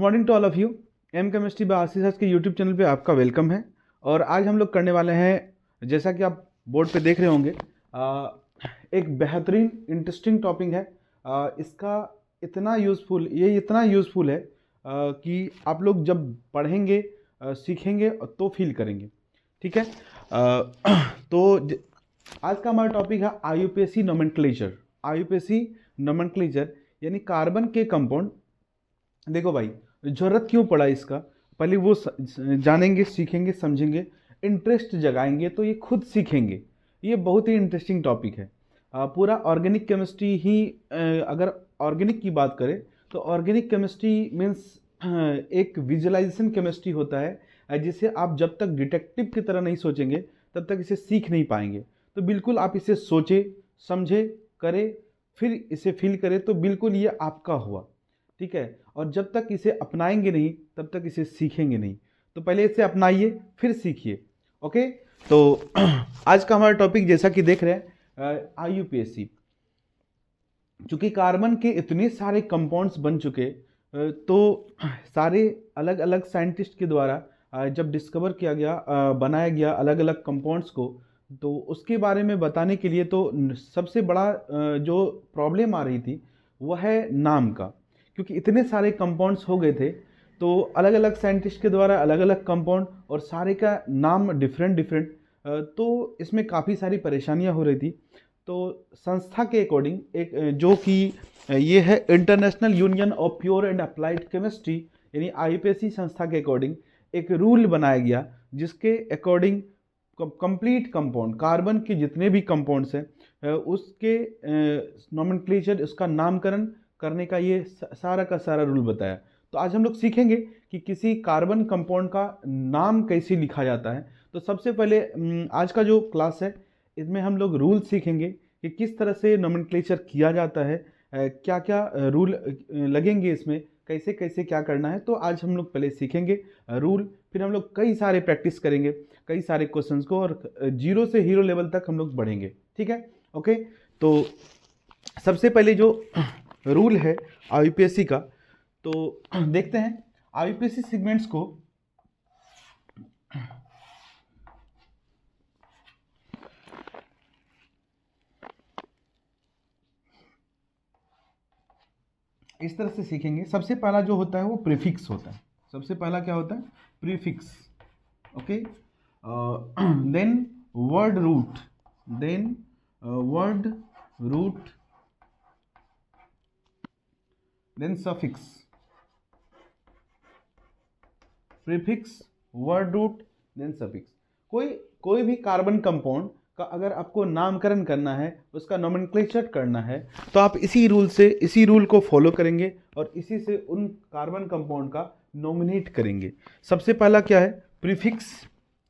Morning to all of you. M chemistry by Ashish के YouTube channel पे आपका welcome है। और आज हम लोग करने वाले हैं, जैसा कि आप बोर्ड पे देख रहे होंगे, एक बेहतरीन इंटरेस्टिंग टॉपिक है। इसका इतना यूज़फुल है कि आप लोग जब पढ़ेंगे, सीखेंगे तो फील करेंगे। ठीक है। आज का हमारा टॉपिक है आईयूपीएसी नोमेनक्लेचर। आईयूपीएसी नोमेनक्लेचर यानी कार्बन के कंपाउंड। देखो भाई, जरूरत क्यों पड़ा इसका, पहले वो जानेंगे, सीखेंगे, समझेंगे, इंटरेस्ट जगाएंगे तो ये खुद सीखेंगे। ये बहुत ही इंटरेस्टिंग टॉपिक है। पूरा ऑर्गेनिक केमिस्ट्री ही, अगर ऑर्गेनिक की बात करें तो ऑर्गेनिक केमिस्ट्री मीन्स एक विजुअलाइजेशन केमिस्ट्री होता है, जिसे आप जब तक डिटेक्टिव की तरह नहीं सोचेंगे तब तक इसे सीख नहीं पाएंगे। तो बिल्कुल आप इसे सोचे, समझे, करें, फिर इसे फील करें तो बिल्कुल ये आपका हुआ। ठीक है। और जब तक इसे अपनाएंगे नहीं तब तक इसे सीखेंगे नहीं। तो पहले इसे अपनाइए फिर सीखिए। ओके। तो आज का हमारा टॉपिक जैसा कि देख रहे हैं, आईयूपीएसी। चूंकि कार्बन के इतने सारे कंपाउंड्स बन चुके, तो सारे अलग अलग साइंटिस्ट के द्वारा जब डिस्कवर किया गया, बनाया गया अलग अलग कंपाउंड्स को, तो उसके बारे में बताने के लिए तो सबसे बड़ा जो प्रॉब्लम आ रही थी वह है नाम का। क्योंकि इतने सारे कंपाउंड्स हो गए थे, तो अलग अलग साइंटिस्ट के द्वारा अलग अलग कंपाउंड और सारे का नाम डिफरेंट डिफरेंट, तो इसमें काफ़ी सारी परेशानियां हो रही थी। तो संस्था के अकॉर्डिंग एक जो कि ये है international union of pure and applied chemistry यानी आईयूपीएसी संस्था के अकॉर्डिंग एक रूल बनाया गया, जिसके अकॉर्डिंग कंप्लीट कंपाउंड, कार्बन के जितने भी कंपाउंड्स हैं उसके नोमेनक्लेचर, उसका नामकरण करने का ये सारा का सारा रूल बताया। तो आज हम लोग सीखेंगे कि किसी कार्बन कंपाउंड का नाम कैसे लिखा जाता है। तो सबसे पहले आज का जो क्लास है इसमें हम लोग रूल सीखेंगे कि किस तरह से नोमेनक्लेचर किया जाता है, क्या क्या रूल लगेंगे इसमें, कैसे कैसे क्या करना है। तो आज हम लोग पहले सीखेंगे रूल, फिर हम लोग कई सारे प्रैक्टिस करेंगे, कई सारे क्वेश्चंस को, और जीरो से हीरो लेवल तक हम लोग बढ़ेंगे। ठीक है। ओके। तो सबसे पहले जो रूल है आईयूपीएसी का, तो देखते हैं आईयूपीएसी सेगमेंट्स को। इस तरह से सीखेंगे। सबसे पहला जो होता है वो प्रीफिक्स होता है। सबसे पहला क्या होता है? Prefix. Okay. Then word root, then word root, then suffix. Prefix, word root, then suffix. कोई भी कार्बन कंपाउंड का अगर आपको नामकरण करना है, उसका नोमेनक्लेचर करना है, तो आप इसी रूल को फॉलो करेंगे और इसी से उन कार्बन कंपाउंड का नोमिनेट करेंगे। सबसे पहला क्या है? प्रीफिक्स।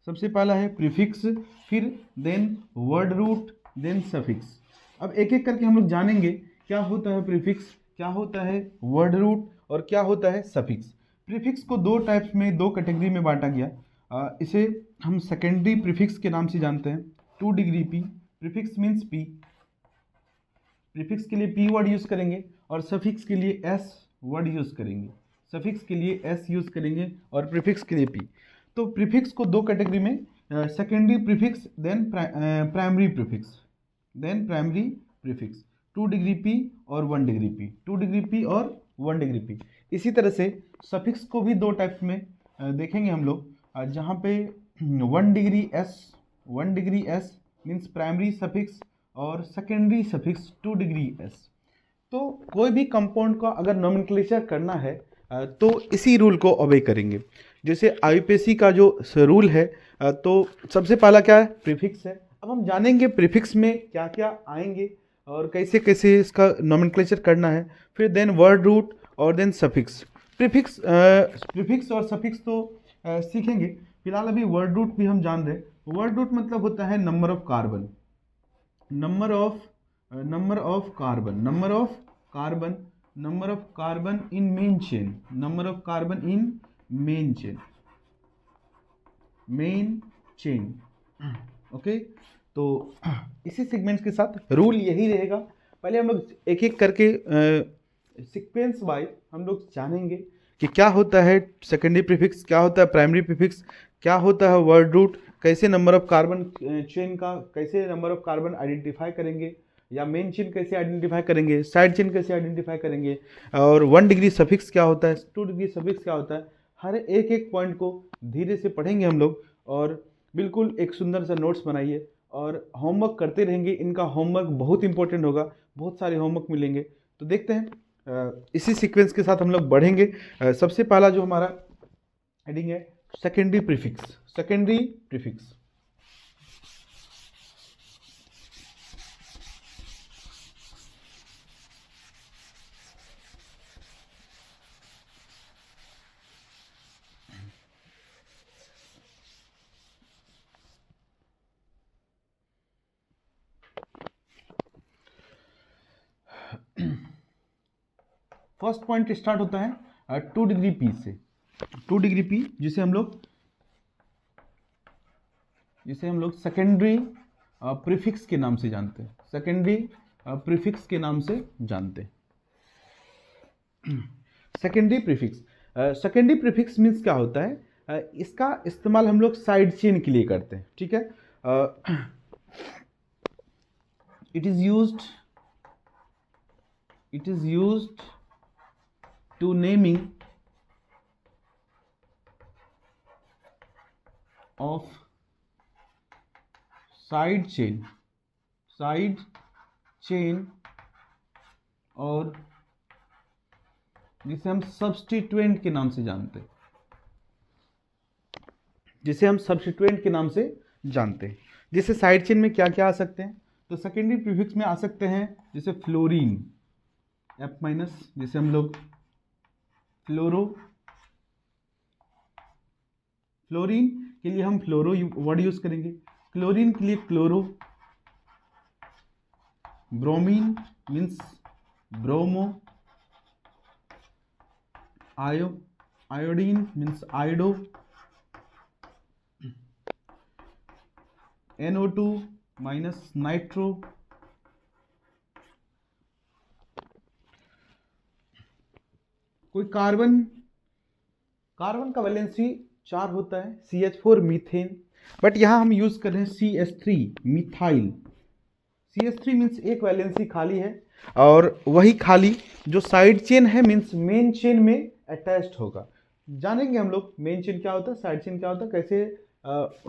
सबसे पहला है प्रीफिक्स, फिर then word root, then suffix. अब एक एक करके हम लोग जानेंगे क्या होता है प्रीफिक्स, क्या होता है वर्ड रूट और क्या होता है सफिक्स। प्रीफिक्स को दो टाइप्स में, दो कैटेगरी में बांटा गया। इसे हम सेकेंडरी प्रीफिक्स के नाम से जानते हैं। 2 degree P prefix means P, prefix के लिए पी वर्ड यूज़ करेंगे और सफिक्स के लिए एस वर्ड यूज़ करेंगे। सफिक्स के लिए एस यूज़ करेंगे और प्रीफिक्स के लिए पी। तो प्रीफिक्स को दो कैटेगरी में, secondary prefix, then primary prefix, then primary prefix. 2 degree p और 1 डिग्री पी, 2 डिग्री पी और 1 डिग्री पी। इसी तरह से सफिक्स को भी दो टाइप्स में देखेंगे हम लोग, जहाँ पे 1 degree S, 1 degree S means primary suffix, और सेकेंडरी सफिक्स 2 डिग्री एस। तो कोई भी कंपाउंड का अगर नोमेनक्लेचर करना है तो इसी रूल को ओबे करेंगे। जैसे आईयूपीएसी का जो रूल है, तो सबसे पहला क्या है? प्रीफिक्स है। अब हम जानेंगे प्रीफिक्स में क्या क्या आएंगे और कैसे कैसे इसका नोमेनक्लेचर करना है। फिर देन वर्ड रूट और देन सफिक्स। प्रीफिक्स और सफिक्स तो सीखेंगे। फिलहाल अभी वर्ड रूट भी हम जान रहे हैं। वर्ड रूट मतलब होता है number of carbon, number of carbon, number of carbon, number of carbon in main chain, number of carbon in main chain, main chain. Okay. तो इसी सेगमेंट्स के साथ रूल यही रहेगा। पहले हम लोग एक एक करके सीक्वेंस वाइज हम लोग जानेंगे कि क्या होता है सेकेंडरी प्रीफिक्स, क्या होता है प्राइमरी प्रीफिक्स, क्या होता है वर्ड रूट, कैसे नंबर ऑफ कार्बन चेन का, कैसे नंबर ऑफ कार्बन आइडेंटिफाई करेंगे, या मेन चेन कैसे आइडेंटिफाई करेंगे, साइड चेन कैसे आइडेंटिफाई करेंगे, और 1 डिग्री सफिक्स क्या होता है, 2 डिग्री सफिक्स क्या होता है। हर एक एक पॉइंट को धीरे से पढ़ेंगे हम लोग, और बिल्कुल एक सुंदर सा नोट्स बनाइए और होमवर्क करते रहेंगे। इनका होमवर्क बहुत इंपॉर्टेंट होगा, बहुत सारे होमवर्क मिलेंगे। तो देखते हैं, इसी सीक्वेंस के साथ हम लोग बढ़ेंगे। सबसे पहला जो हमारा हेडिंग है secondary prefix. Secondary prefix, first point start होता है 2 डिग्री पी से। 2 डिग्री पी जिसे हम लोग सेकेंडरी प्रीफिक्स के नाम से जानते हैं, सेकेंडरी प्रीफिक्स के नाम से जानते हैं। Secondary prefix, secondary prefix means क्या होता है, इसका इस्तेमाल हम लोग साइड चेन के लिए करते हैं, ठीक है। It is used to naming of side chain और जिसे हम सब्स्टिट्यूएंट के नाम से जानते हैं, जैसे साइड चेन में क्या क्या आ सकते हैं, तो सेकेंडरी प्रीफिक्स में आ सकते हैं जैसे फ्लोरीन, F माइनस, जैसे हम लोग फ्लोरीन के लिए हम फ्लोरो वर्ड यूज करेंगे, क्लोरीन के लिए chloro, bromine means bromo, iodine means iodo, NO2 minus nitro. कोई कार्बन का वैलेंसी 4 होता है, CH4 मीथेन, बट यहाँ हम यूज कर रहे हैं CH3 मिथाइल। CH3 मीन्स एक वैलेंसी खाली है, और वही खाली जो साइड चेन है मीन्स मेन चेन में अटैच्ड होगा। जानेंगे हम लोग मेन चेन क्या होता है, साइड चेन क्या होता है, कैसे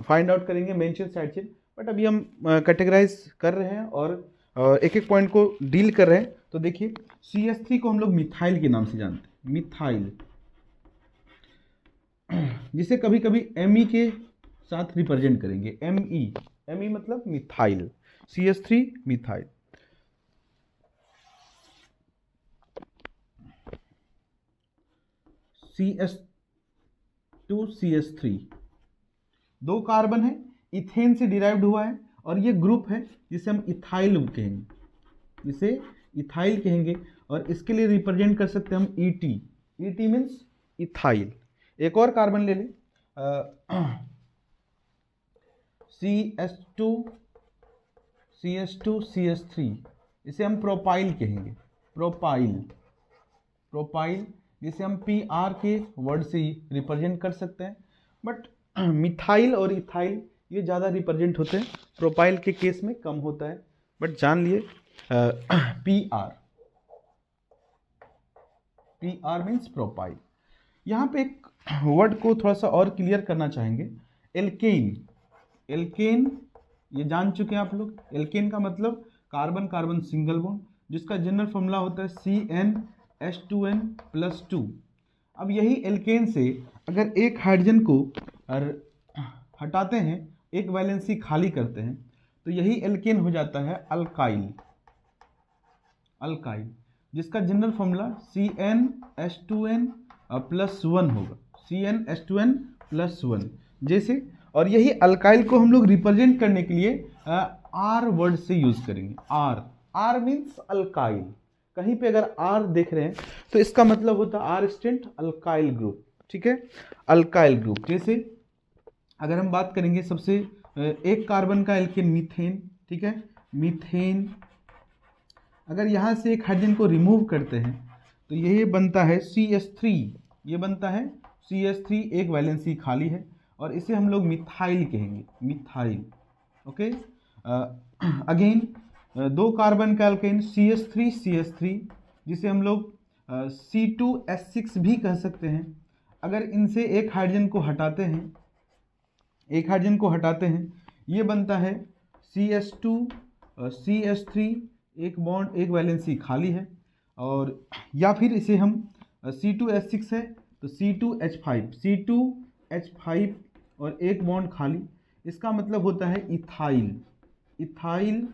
फाइंड आउट करेंगे main chain side chain, but अभी हम कैटेगराइज कर रहे हैं और एक एक पॉइंट को डील कर रहे हैं। तो देखिए CH3 को हम लोग मिथाइल के नाम से जानते हैं, मिथाइल, जिसे कभी कभी Me के साथ रिप्रेजेंट करेंगे, Me मतलब methyl, CH3 methyl. CH2 CH3 दो कार्बन है, इथेन से डिराइव्ड हुआ है, और ये ग्रुप है जिसे हम इथाइल कहेंगे, और इसके लिए रिप्रेजेंट कर सकते हैं हम ET मीन्स इथाइल। एक और कार्बन ले लें, CH2 CH3, इसे हम प्रोपाइल कहेंगे, प्रोपाइल जिसे हम PR के वर्ड से रिप्रेजेंट कर सकते हैं, बट मिथाइल और इथाइल ये ज़्यादा रिप्रेजेंट होते हैं, प्रोपाइल के केस में कम होता है, बट जान लिए PR मीन्स प्रोपाइल। यहाँ पे एक वर्ड को थोड़ा सा और क्लियर करना चाहेंगे, एल्केन ये जान चुके हैं आप लोग। एल्केन का मतलब कार्बन कार्बन सिंगल बॉन्ड, जिसका जनरल फॉर्मूला होता है CnH2n+2। अब यही एल्केन से अगर एक हाइड्रोजन को हटाते हैं, एक वैलेंसी खाली करते हैं, तो यही एल्केन हो जाता है अल्काइल, जिसका जनरल फॉर्मूला CnH2n+1 होगा, CnH2n+1 जैसे। और यही अल्काइल को हम लोग रिप्रेजेंट करने के लिए R वर्ड से यूज करेंगे, R मीन्स अल्काइल। कहीं पे अगर R देख रहे हैं तो इसका मतलब होता है R स्टैंड अल्काइल ग्रुप, ठीक है, अल्काइल ग्रुप। जैसे अगर हम बात करेंगे सबसे एक कार्बन का एल्केन मीथेन, ठीक है, मीथेन, अगर यहाँ से एक हाइड्रोजन को रिमूव करते हैं तो यही बनता है CH3 ये बनता है CH3, एक वैलेंसी खाली है, और इसे हम लोग मिथाइल कहेंगे, मिथाइल। ओके, अगेन 2 कार्बन का अल्केन CH3, जिसे हम लोग C2H6 भी कह सकते हैं। अगर इनसे एक हाइड्रोजन को हटाते हैं, ये बनता है CH2, CH3, एक बॉन्ड, एक वैलेंसी खाली है, और या फिर इसे हम C2H6 है तो C2H5 और एक बॉन्ड खाली, इसका मतलब होता है इथाइल,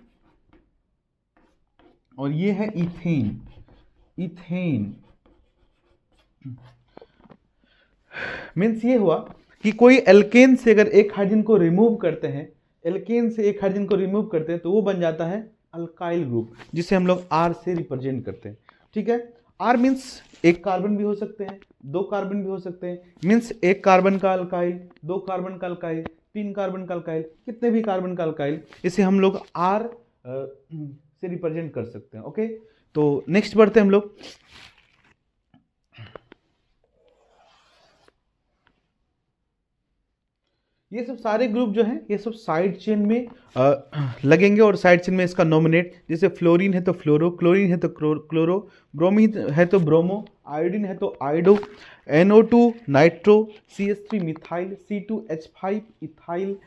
और ये है इथेन। मीन्स ये हुआ कि कोई एल्केन से अगर एक हाइड्रोजन को रिमूव करते हैं, तो वो बन जाता है अल्काइल ग्रुप, जिसे हम लोग R से रिप्रेजेंट करते हैं। ठीक है, R मीन्स एक कार्बन भी हो सकते हैं, 2 कार्बन भी हो सकते हैं, मीन्स एक कार्बन का अल्काइल, 2 कार्बन का अल्काइल, 3 कार्बन का अल्काइल, कितने भी कार्बन का अल्काइल, इसे हम लोग R से रिप्रेजेंट कर सकते हैं। ओके, तो नेक्स्ट बढ़ते हैं हम लोग। ये सब सारे ग्रुप जो हैं, ये सब साइड चेन में लगेंगे, और साइड चेन में इसका नॉमिनेट, जैसे फ्लोरीन है तो फ्लोरो, क्लोरीन है तो क्लोरो, ब्रोमीन है तो ब्रोमो, आयोडीन है तो iodo, NO2 nitro, CH3 methyl, C2H5 ethyl,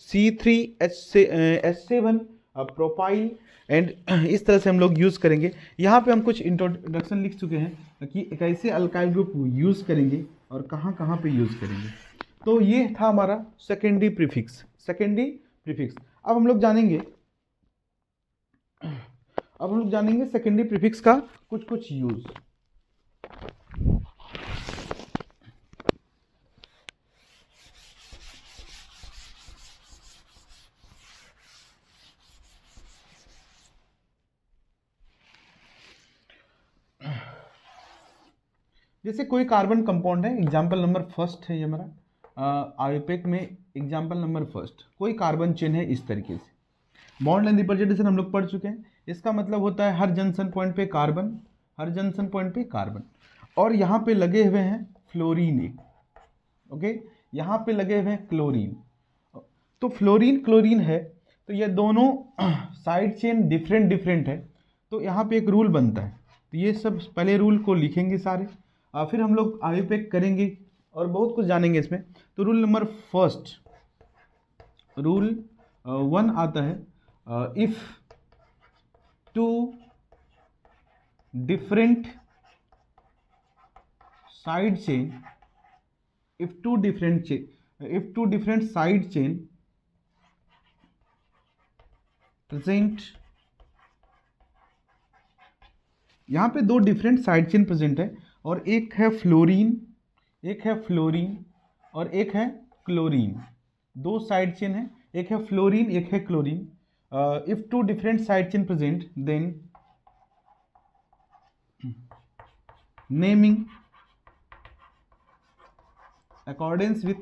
C3H7 propyl, and इस तरह से हम लोग यूज़ करेंगे। यहाँ पे हम कुछ इंट्रोडक्शन लिख चुके हैं कि कैसे अल्काइल ग्रुप यूज़ करेंगे और कहाँ कहाँ पे यूज़ करेंगे। तो ये था हमारा सेकेंडरी प्रीफिक्स। अब हम लोग जानेंगे सेकेंडरी प्रीफिक्स का कुछ यूज। जैसे कोई कार्बन कंपाउंड है, एग्जाम्पल नंबर फर्स्ट है ये हमारा आईयूपैक में, एग्जाम्पल नंबर फर्स्ट, कोई कार्बन चेन है इस तरीके से, बॉन्ड लेंथ रिप्रेजेंटेशन हम लोग पढ़ चुके हैं। इसका मतलब होता है हर जंक्शन पॉइंट पे कार्बन, और यहाँ पे लगे हुए हैं फ्लोरीन एक। ओके, यहाँ पे लगे हुए हैं क्लोरीन, तो फ्लोरीन क्लोरीन है, तो ये दोनों साइड चेन डिफरेंट है, तो यहाँ पे एक रूल बनता है। तो ये सब पहले रूल को लिखेंगे सारे, फिर हम लोग आईयूपैक करेंगे और बहुत कुछ जानेंगे इसमें। तो रूल नंबर फर्स्ट, रूल 1 आता है, if two different side chain present, यहाँ पे 2 डिफरेंट साइड चेन प्रेजेंट है, और एक है फ्लोरीन और एक है क्लोरीन, 2 साइड चेन है, एक है फ्लोरीन एक है chlorine. If 2 different side chain present, then naming accordance with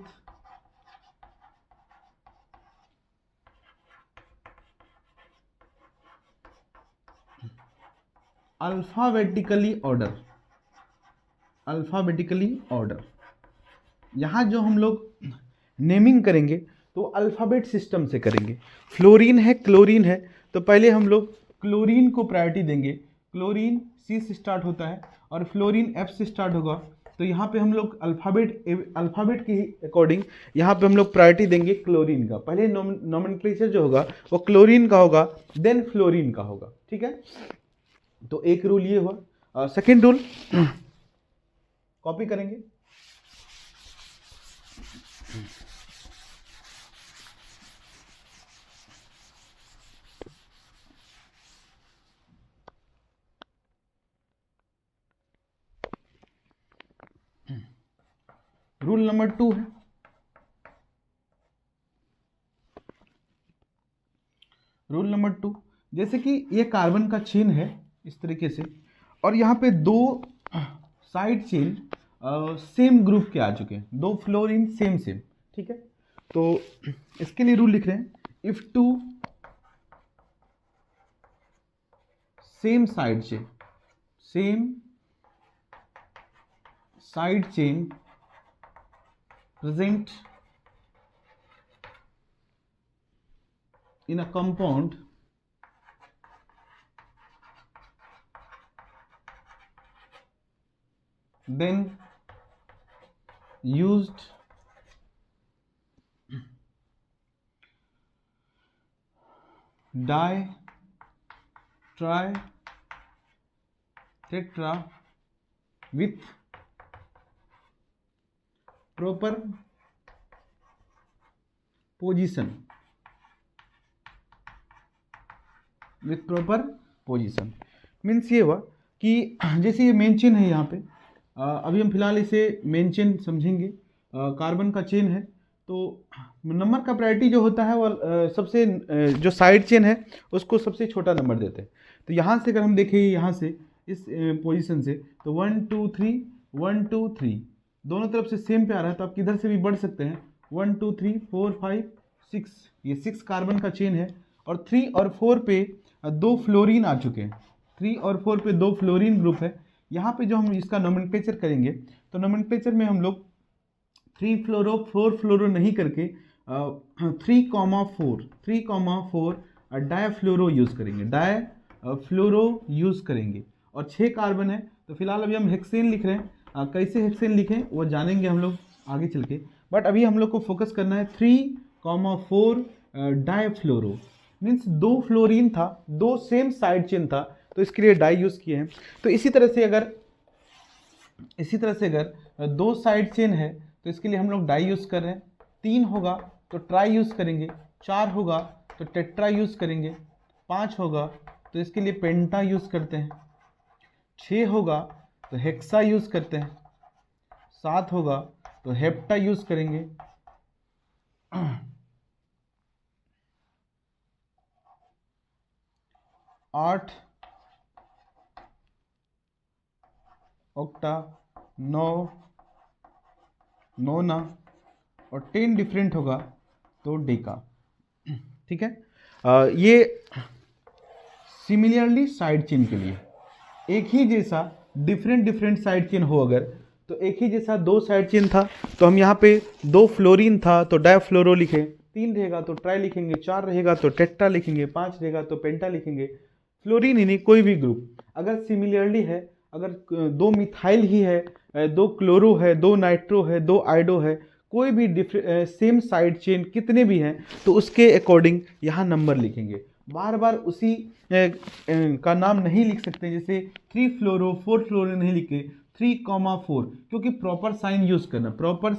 alphabetically order. यहाँ जो हम लोग नेमिंग करेंगे तो अल्फ़ाबेट सिस्टम से करेंगे। फ्लोरीन है क्लोरीन है, तो पहले हम लोग क्लोरीन को प्रायोरिटी देंगे, क्लोरीन C से स्टार्ट होता है और फ्लोरीन F से स्टार्ट होगा, तो यहाँ पे हम लोग अल्फ़ाबेट के अकॉर्डिंग यहाँ पे हम लोग प्रायोरिटी देंगे क्लोरीन का। पहले नोमेनक्लेचर जो होगा वो क्लोरीन का होगा, देन फ्लोरीन का होगा। ठीक है, तो एक रूल ये हुआ। सेकेंड रूल कॉपी करेंगे, रूल नंबर 2 है, रूल नंबर 2, जैसे कि ये कार्बन का चेन है इस तरीके से, और यहाँ पे 2 साइड चेन सेम ग्रुप के आ चुके हैं, 2 फ्लोरीन सेम। ठीक है, तो इसके लिए रूल लिख रहे हैं, if 2 same side chain present in a compound then used di, tri, tetra with proper position, with proper position means ये हुआ कि जैसे ये मेन चेन है यहाँ पे, अभी हम फिलहाल इसे मेन चेन समझेंगे। कार्बन का चेन है तो नंबर का प्रायोरिटी जो होता है वो सबसे जो साइड चेन है उसको सबसे छोटा नंबर देते हैं। तो यहाँ से अगर हम देखें यहाँ से इस पोजीशन से तो 1 2 3 1 2 3 दोनों तरफ से सेम पे आ रहा है, तो आप किधर से भी बढ़ सकते हैं। 1 2 3 4 5 6 ये 6 कार्बन का चेन है और 3 और 4 पे 2 फ्लोरीन आ चुके हैं। 3 और 4 पे 2 फ्लोरीन ग्रुप है। यहाँ पे जो हम इसका नोमेनक्लेचर करेंगे तो नोमेनक्लेचर में हम लोग 3 फ्लोरो 4 फ्लोरो नहीं करके 3,4 डायफ्लोरो यूज़ करेंगे, डायफ्लोरो यूज़ करेंगे। और 6 कार्बन है तो फिलहाल अभी हम हेक्सेन लिख रहे हैं। कैसे हेक्सेन लिखें वो जानेंगे हम लोग आगे चल के, बट अभी हम लोग को फोकस करना है 3,4 डायफ्लोरो मीन्स 2 फ्लोरीन था, 2 सेम साइड चेन था तो इसके लिए डाई यूज़ किए हैं। तो इसी तरह से अगर 2 साइड चेन है तो इसके लिए हम लोग डाई यूज़ कर रहे हैं। 3 होगा तो ट्राई यूज़ करेंगे, 4 होगा तो टेट्रा यूज़ करेंगे, 5 होगा तो इसके लिए पेंटा यूज़ करते हैं, 6 होगा तो हेक्सा यूज़ करते हैं, 7 होगा तो हेप्टा यूज़ करेंगे, 8 ऑक्टा, 9 नोना और 10 डिफरेंट होगा तो डेका। ठीक है, ये सिमिलरली साइड चेन के लिए एक ही जैसा डिफरेंट साइड चेन हो अगर तो एक ही जैसा 2 साइड चेन था तो हम यहाँ पे 2 फ्लोरीन था तो डायफ्लोरो लिखें, 3 रहेगा तो ट्राई लिखेंगे, 4 रहेगा तो टेट्रा लिखेंगे, 5 रहेगा तो पेंटा लिखेंगे। फ्लोरीन ही नहीं कोई भी ग्रुप अगर सिमिलरली है, अगर 2 मिथाइल ही है, 2 क्लोरो है, 2 नाइट्रो है, 2 आइडो है, कोई भी सेम साइड चेन कितने भी हैं तो उसके अकॉर्डिंग यहाँ नंबर लिखेंगे। बार बार उसी का नाम नहीं लिख सकते, जैसे 3 फ्लोरो 4 फ्लोरो नहीं लिखे 3,4 क्योंकि प्रॉपर साइन यूज़ करना, प्रॉपर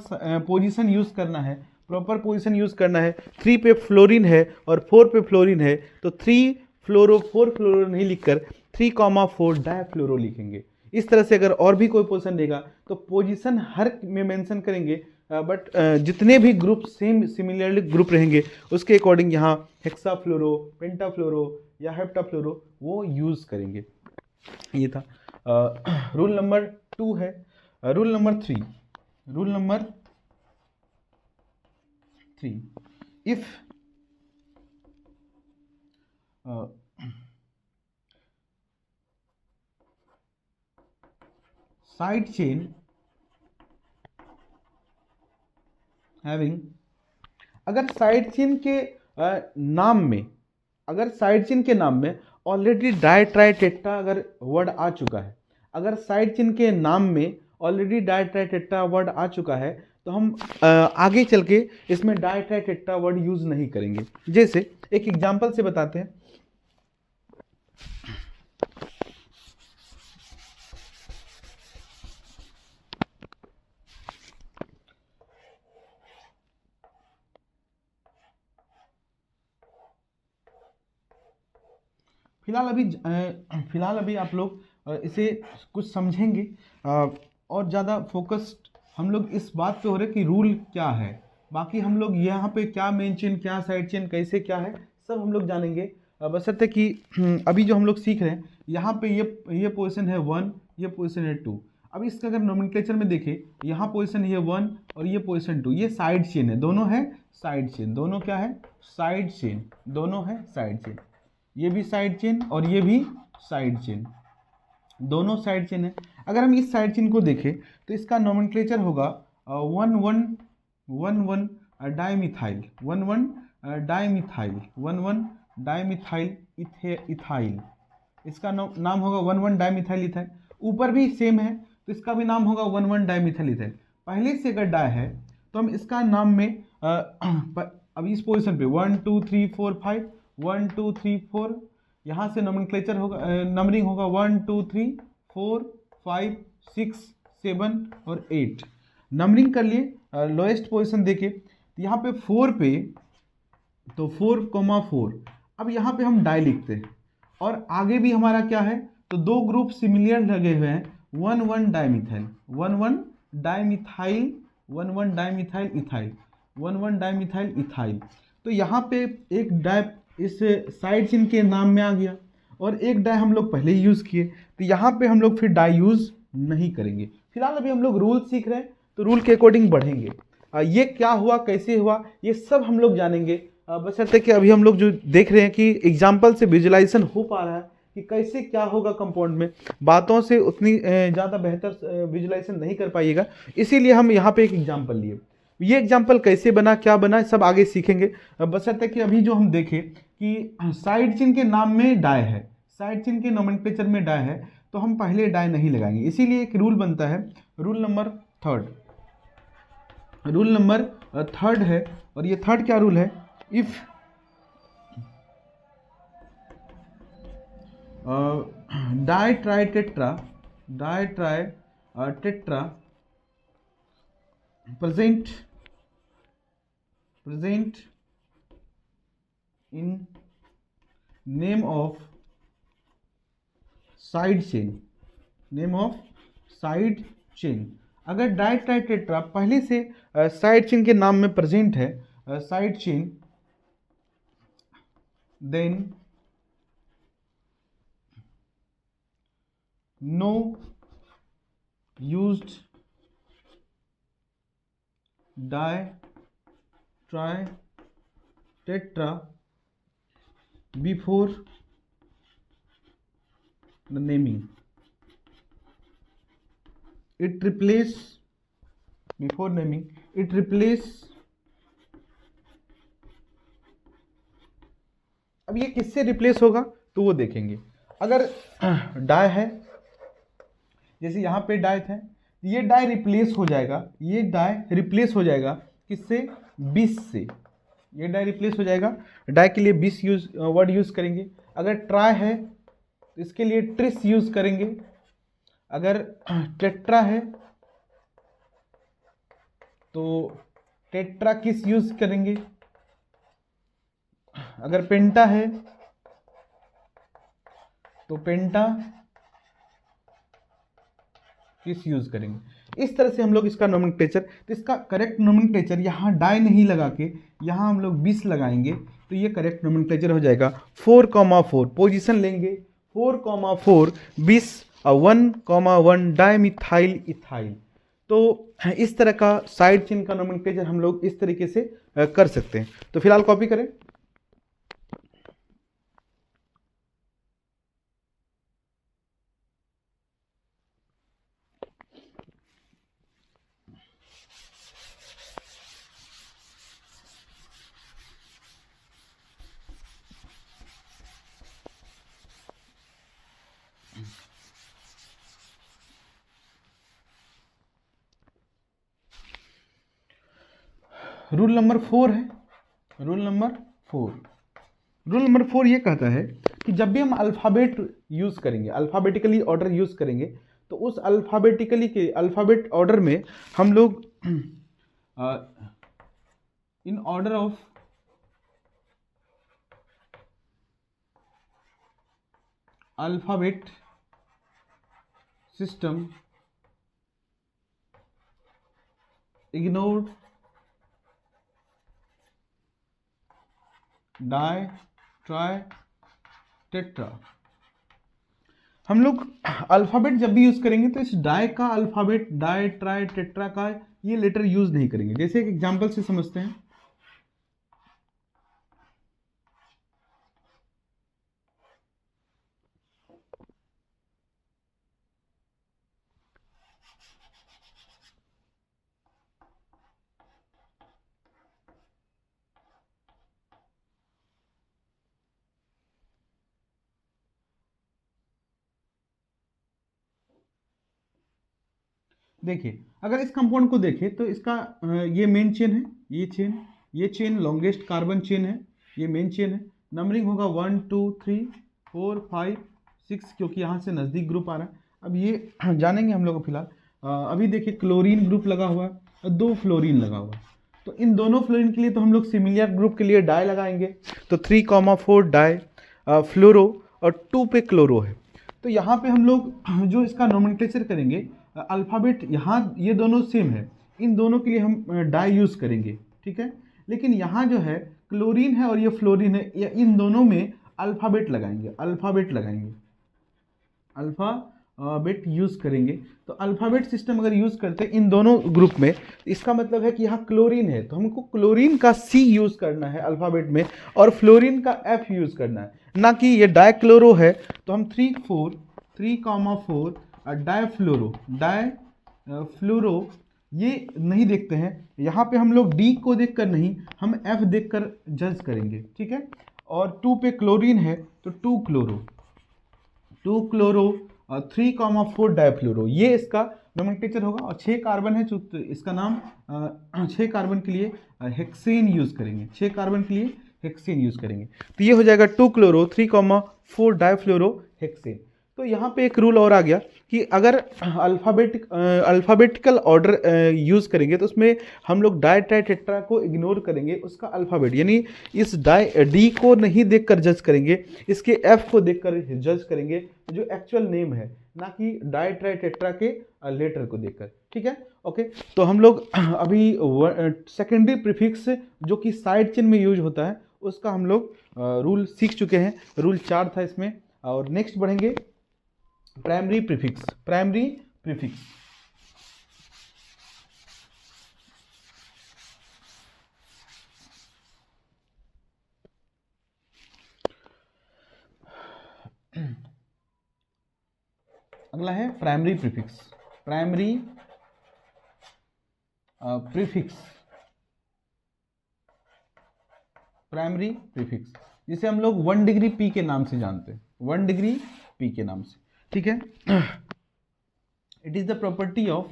पोजीशन यूज़ करना है, प्रॉपर पोजीशन यूज़ करना है। 3 पे फ्लोरीन है और 4 पे फ्लोरीन है तो 3 फ्लोरो 4 फ्लोरो नहीं लिखकर 3,4 डायफ्लोरो लिखेंगे। इस तरह से अगर और भी कोई पोजीशन देगा तो पोजीशन हर में मेंशन करेंगे, बट जितने भी ग्रुप सेम सिमिलरली ग्रुप रहेंगे उसके अकॉर्डिंग यहाँ हेक्साफ्लोरो, पेंटाफ्लोरो या हेप्टाफ्लोरो वो यूज़ करेंगे। ये था रूल नंबर 2 है। Rule number 3 if side chain having, अगर साइड चेन के नाम में, अगर साइड चेन के नाम में ऑलरेडी डाई ट्राई टेट्रा अगर वर्ड आ चुका है, अगर साइड चेन के नाम में already di tri tetra word आ चुका है तो हम आगे चल के इसमें di tri tetra word use नहीं करेंगे। जैसे एक एग्जांपल से बताते हैं। फिलहाल अभी आप लोग इसे कुछ समझेंगे और ज़्यादा फोकस्ड हम लोग इस बात पे हो रहे कि रूल क्या है, बाकी हम लोग यहाँ पे क्या मेन चेन क्या साइड चेन कैसे क्या है सब हम लोग जानेंगे। बशर्ते कि अभी जो हम लोग सीख रहे हैं यहाँ पे ये पोजीशन है 1, ये पोजीशन है 2। अब इसका अगर नोमेनक्लेचर में देखें यहाँ पोजीशन ये 1 और ये पोजीशन 2, ये साइड चेन है, दोनों है साइड चेन, दोनों क्या है साइड चेन, दोनों है साइड चेन, ये भी साइड चेन और ये भी साइड चेन, दोनों साइड चेन है। अगर हम इस साइड चेन को देखें तो इसका नोमेनक्लेचर होगा 1,1 डाइमिथाइल, 1,1 डाइमिथाइल इथाइल। इसका नाम होगा 1,1 डाइमिथाइल इथाइल। ऊपर भी सेम है तो इसका भी नाम होगा 1,1 डाइमिथाइल इथाइल। पहले से अगर डाई है तो हम इसका नाम में अब इस पोजीशन पे 1 2 3 4 5, 1 2 3 4, यहाँ से नोमेनक्लेचर होगा, नंबरिंग होगा 1 2 3 4 5 6 7 और 8। नंबरिंग कर लिए लोएस्ट पोजीशन देके तो यहाँ पे 4 पे, तो 4,4। अब यहाँ पे हम डाई लिखते हैं और आगे भी हमारा क्या है, तो दो ग्रुप सिमिलर लगे हुए हैं, 1,1 dimethyl, 1,1 dimethyl, 1,1 dimethyl ethyl, 1,1 dimethyl ethyl. तो यहाँ पे एक डाई इस साइड चेन के नाम में आ गया और एक डाई हम लोग पहले ही यूज़ किए, तो यहाँ पे हम लोग फिर डाई यूज़ नहीं करेंगे। फिलहाल अभी हम लोग रूल सीख रहे हैं तो रूल के अकॉर्डिंग बढ़ेंगे। ये क्या हुआ, कैसे हुआ, ये सब हम लोग जानेंगे। बशर्ते कि अभी हम लोग जो देख रहे हैं कि एग्जाम्पल से विजुलाइजेशन हो पा रहा है कि कैसे क्या होगा कंपाउंड में, बातों से उतनी ज़्यादा बेहतर विजुलाइजेशन नहीं कर पाइएगा, इसीलिए हम यहाँ पे एक एग्जाम्पल लिए। ये एग्जाम्पल कैसे बना, क्या बना, सब आगे सीखेंगे। बशर्ते कि अभी जो हम देखें कि साइड चेन के नाम में डाई है, साइड चेन के नोमेनक्लेचर में डाई है, तो हम पहले डाई नहीं लगाएंगे। इसीलिए एक रूल बनता है, रूल नंबर थर्ड है। और ये थर्ड क्या रूल है, if डाइट्राइटेट्रा present in name of side chain, अगर डाइट्राइटेट्रा पहले से साइड चेन के नाम में प्रेजेंट है, side chain, then no used di tri tetra before the naming, it replace before naming, it replace। अब ये किससे रिप्लेस होगा तो वो देखेंगे। अगर डाई है, जैसे यहाँ पे डाई था, ये डाई रिप्लेस हो जाएगा, ये डाई रिप्लेस हो जाएगा किससे, 20 से। ये डाई रिप्लेस हो जाएगा, डाई के लिए 20 वर्ड यूज करेंगे। अगर ट्राई है तो इसके लिए ट्रिस यूज करेंगे। अगर टेट्रा है तो टेट्रा किस यूज करेंगे। अगर पेंटा है तो पेंटा किस यूज करेंगे। इस तरह से हम लोग इसका नोमेनक्लेचर, तो इसका करेक्ट नोमेनक्लेचर यहाँ डाई नहीं लगा के यहाँ हम लोग 20 लगाएंगे तो ये करेक्ट नोमेनक्लेचर हो जाएगा। 4,4 पोजीशन लेंगे, 4,4 20 और 1,1 डाइमिथाइल इथाइल। तो इस तरह का साइड चेन का नोमेनक्लेचर हम लोग इस तरीके से कर सकते हैं। तो फिलहाल कॉपी करें। रूल नंबर 4 है, रूल नंबर 4 ये कहता है कि जब भी हम अल्फ़ाबेट यूज़ करेंगे, अल्फ़ाबेटिकली ऑर्डर यूज़ करेंगे, तो उस अल्फ़ाबेट ऑर्डर में हम लोग in order of alphabet system ignore die tri tetra. हम लोग अल्फ़ाबेट जब भी यूज़ करेंगे तो इस डाई का अल्फ़ाबेट, डाई ट्राई टेट्रा का ये लेटर यूज़ नहीं करेंगे। जैसे एक एग्जांपल से समझते हैं, देखिए अगर इस कंपाउंड को देखें तो इसका ये मेन चेन है, ये चेन लॉन्गेस्ट कार्बन चेन है, ये मेन चेन है। नंबरिंग होगा 1 2 3 4 5 6 क्योंकि यहाँ से नज़दीक ग्रुप आ रहा है। अब ये जानेंगे हम लोग फिलहाल। अभी देखिए क्लोरीन ग्रुप लगा हुआ है और 2 फ्लोरीन लगा हुआ है, तो इन दोनों फ्लोरीन के लिए तो हम लोग सिमिलर ग्रुप के लिए डाई लगाएंगे। तो 3,4 डाई फ्लोरो और 2 पे क्लोरो है। तो यहाँ पे हम लोग जो इसका नोमेनक्लेचर करेंगे, अल्फ़ाबेट यहाँ ये दोनों सेम है, इन दोनों के लिए हम डाई यूज़ करेंगे, ठीक है। लेकिन यहाँ जो है क्लोरीन है और ये फ्लोरीन है, या इन दोनों में अल्फ़ाबेट लगाएंगे, अल्फ़ाबेट यूज़ करेंगे। तो अल्फ़ाबेट सिस्टम अगर यूज़ करते हैं इन दोनों ग्रुप में, इसका मतलब है कि यहाँ क्लोरीन है तो हमको क्लोरीन का C यूज़ करना है अल्फ़ाबेट में, और फ्लोरीन का F यूज़ करना है, ना कि ये डाइक्लोरो है तो हम 3,4 डाइफ्लोरो ये नहीं देखते हैं। यहाँ पे हम लोग D को देखकर नहीं, हम F देखकर जज करेंगे, ठीक है। और 2 पे क्लोरीन है तो 2 क्लोरो और 3,4 डाइफ्लोरो, ये इसका नोमेनक्लेचर होगा। और 6 कार्बन है, तो इसका नाम 6 कार्बन के लिए हेक्सेन यूज़ करेंगे, 6 कार्बन के लिए हेक्सेन यूज़ करेंगे। तो ये हो जाएगा 2 क्लोरो 3,4 डाइफ्लोरो हेक्सेन। तो यहाँ पे एक रूल और आ गया कि अगर अल्फ़ाबेटिकल ऑर्डर यूज़ करेंगे तो उसमें हम लोग डाई ट्राई टेट्रा को इग्नोर करेंगे, उसका अल्फ़ाबेट यानी इस डी को नहीं देखकर जज करेंगे, इसके एफ को देखकर जज करेंगे जो एक्चुअल नेम है, ना कि डाई ट्राई टेट्रा के लेटर को देखकर, ठीक है। ओके, तो हम लोग अभी सेकेंडरी प्रीफिक्स जो कि साइड चेन में यूज होता है उसका हम लोग रूल सीख चुके हैं, रूल 4 था इसमें। और नेक्स्ट बढ़ेंगे प्राइमरी प्रीफिक्स। अगला है प्राइमरी प्रीफिक्स। प्राइमरी प्रीफिक्स जिसे हम लोग 1 डिग्री पी के नाम से जानते हैं, 1 डिग्री पी के नाम से, ठीक है। It is the property of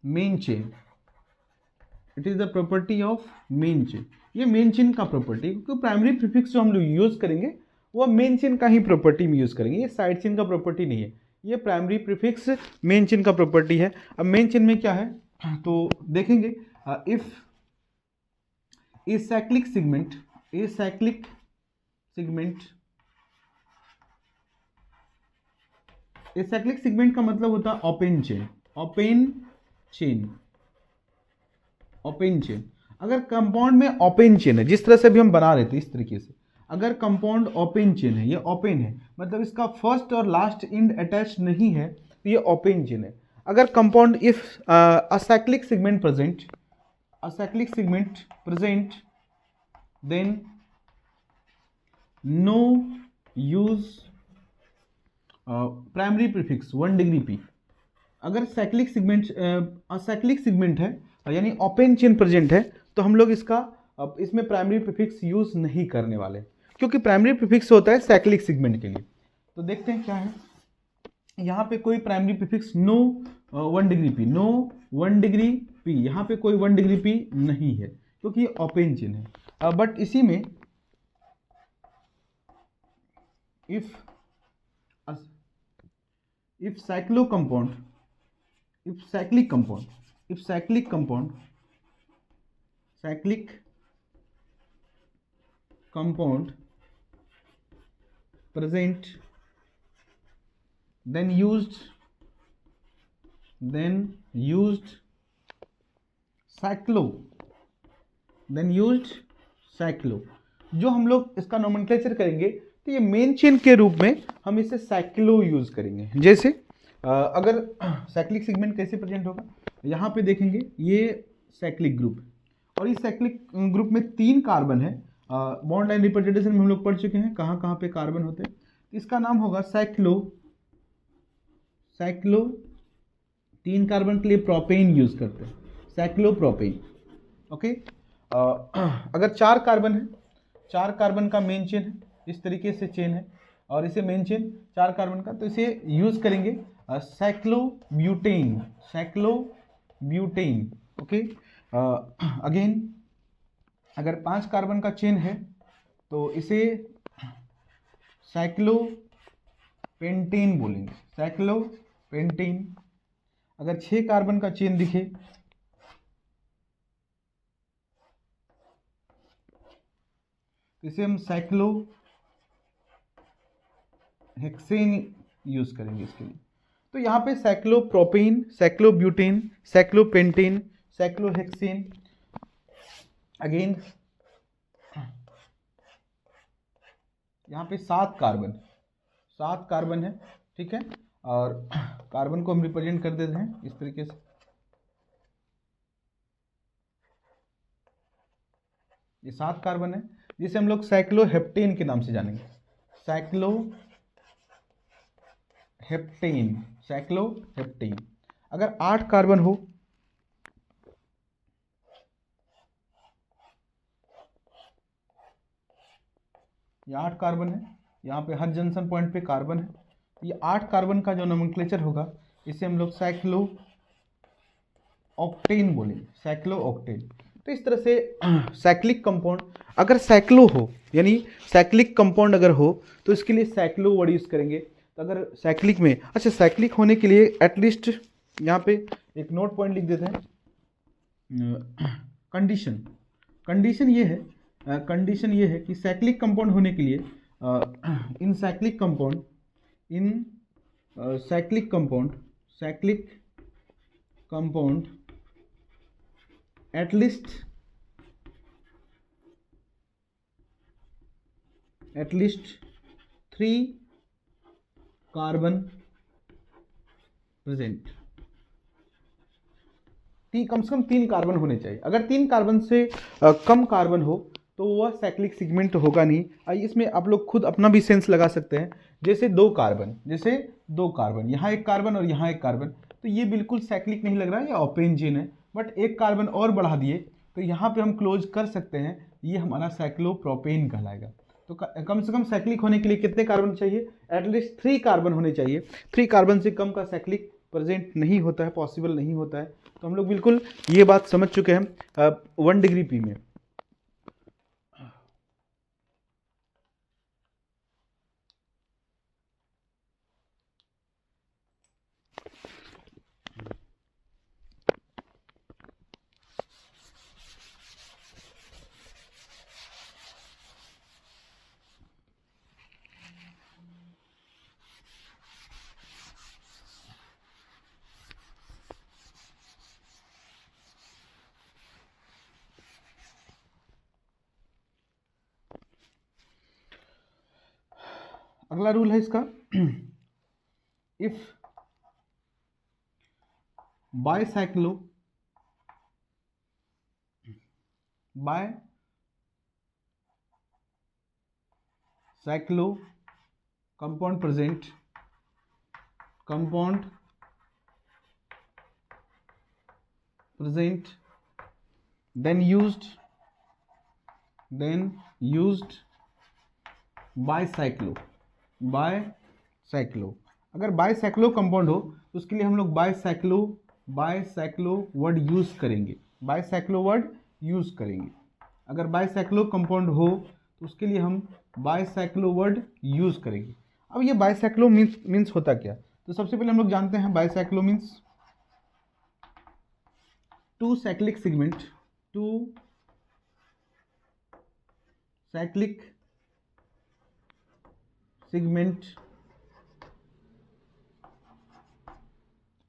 main chain. ये मेन चेन का प्रॉपर्टी, क्योंकि प्राइमरी प्रीफिक्स जो हम लोग यूज करेंगे वो मेन चेन का ही प्रॉपर्टी में यूज करेंगे, ये साइड चेन का प्रॉपर्टी नहीं है, ये प्राइमरी प्रीफिक्स मेन चेन का प्रॉपर्टी है। अब मेन चेन में क्या है तो देखेंगे, इफ एसाइक्लिक सेगमेंट का मतलब होता है ओपन चेन। अगर कंपाउंड में ओपन चेन है, जिस तरह से भी हम बना रहे थे इस तरीके से, अगर कंपाउंड ओपन चेन है, ये ओपन है मतलब इसका फर्स्ट और लास्ट एंड अटैच नहीं है, तो ये ओपन चेन है। अगर compound if acyclic segment present then no use primary prefix 1 degree p. अगर साइक्लिक सेगमेंट है यानी ओपन चेन प्रेजेंट है तो हम लोग इसमें प्राइमरी प्रीफिक्स यूज नहीं करने वाले, क्योंकि प्राइमरी प्रीफिक्स होता है साइक्लिक सेगमेंट के लिए। तो देखते हैं क्या है, यहाँ पे कोई primary prefix no 1 degree p, यहाँ पे कोई 1 डिग्री पी नहीं है क्योंकि ये ओपन चेन है। बट इसी में if cyclic compound present then used cyclo, जो हम लोग इसका नोमेनक्लेचर करेंगे तो ये मेन चेन के रूप में हम इसे साइक्लो यूज करेंगे। जैसे अगर साइक्लिक सेगमेंट कैसे प्रेजेंट होगा, यहाँ पे देखेंगे ये साइक्लिक ग्रुप और इस साइक्लिक ग्रुप में 3 कार्बन है। बॉन्ड लाइन रिप्रेजेंटेशन में हम लोग पढ़ चुके हैं कहाँ कहाँ पे कार्बन होते हैं। इसका नाम होगा साइक्लो 3 कार्बन के लिए प्रोपेन यूज करते हैं, साइक्लोप्रोपेन। ओके, अगर 4 कार्बन है, 4 कार्बन का मेन चेन है, इस तरीके से चेन है और इसे मेन चेन 4 कार्बन का, तो इसे यूज करेंगे साइक्लोब्यूटेन, साइक्लोब्यूटेन। ओके, अगेन अगर 5 कार्बन का चेन है तो इसे साइक्लोपेंटेन बोलेंगे, साइक्लोपेंटेन। अगर 6 कार्बन का चेन दिखे तो इसे हम साइक्लोहेक्सेन यूज करेंगे इसके लिए। तो यहाँ पे cyclopropane, cyclobutane, cyclopentane, cyclohexane. Again यहाँ पे 7 कार्बन है, ठीक है। और कार्बन को हम रिप्रेजेंट कर देते हैं इस तरीके से, ये 7 कार्बन है जिसे हम लोग साइक्लोहेप्टेन के नाम से जानेंगे, साइक्लोहेप्टेन, साइक्लोहेप्टेन। अगर 8 कार्बन हो, ये 8 कार्बन है, यहाँ पे हर जंक्शन पॉइंट पे कार्बन है, ये 8 कार्बन का जो नोमेनक्लेचर होगा इसे हम लोग साइक्लो ऑक्टेन बोलेंगे, साइक्लो ऑक्टेन। तो इस तरह से साइक्लिक कंपाउंड अगर साइक्लो हो, यानी साइक्लिक कंपाउंड अगर हो तो इसके लिए साइक्लो वर्ड यूज करेंगे। तो अगर साइक्लिक में, अच्छा साइक्लिक होने के लिए एटलीस्ट यहाँ पे एक नोट पॉइंट लिख देते हैं, कंडीशन ये है, कंडीशन ये है कि साइक्लिक कंपाउंड होने के लिए इन cyclic compound at least 3 carbon present, कम से कम 3 कार्बन होने चाहिए। अगर 3 कार्बन से कम कार्बन हो तो वह साइक्लिक सेगमेंट होगा नहीं। इसमें आप लोग खुद अपना भी सेंस लगा सकते हैं, जैसे 2 कार्बन, यहाँ 1 कार्बन और यहाँ 1 कार्बन, तो ये बिल्कुल साइक्लिक नहीं लग रहा है, ये ओपेन चेन है। बट 1 कार्बन और बढ़ा दिए तो यहाँ पे हम क्लोज कर सकते हैं, ये हमारा साइक्लोप्रोपेन कहलाएगा। तो कम से कम साइक्लिक होने के लिए कितने कार्बन चाहिए? एटलीस्ट 3 कार्बन होने चाहिए। 3 कार्बन से कम का साइक्लिक प्रेजेंट नहीं होता है, पॉसिबल नहीं होता है। तो हम लोग बिल्कुल ये बात समझ चुके हैं 1 डिग्री पी में। अगला रूल है इसका, if bicyclo compound present, then used bicyclo. अगर बायसाइक्लो कंपाउंड हो तो उसके लिए हम लोग बायसाइक्लो वर्ड यूज करेंगे, अगर बायसाइक्लो कंपाउंड हो तो उसके लिए हम बायसाइक्लो वर्ड यूज करेंगे। अब ये बायसाइक्लो मीन्स होता क्या? तो सबसे पहले हम लोग जानते हैं bicyclo means 2 cyclic segment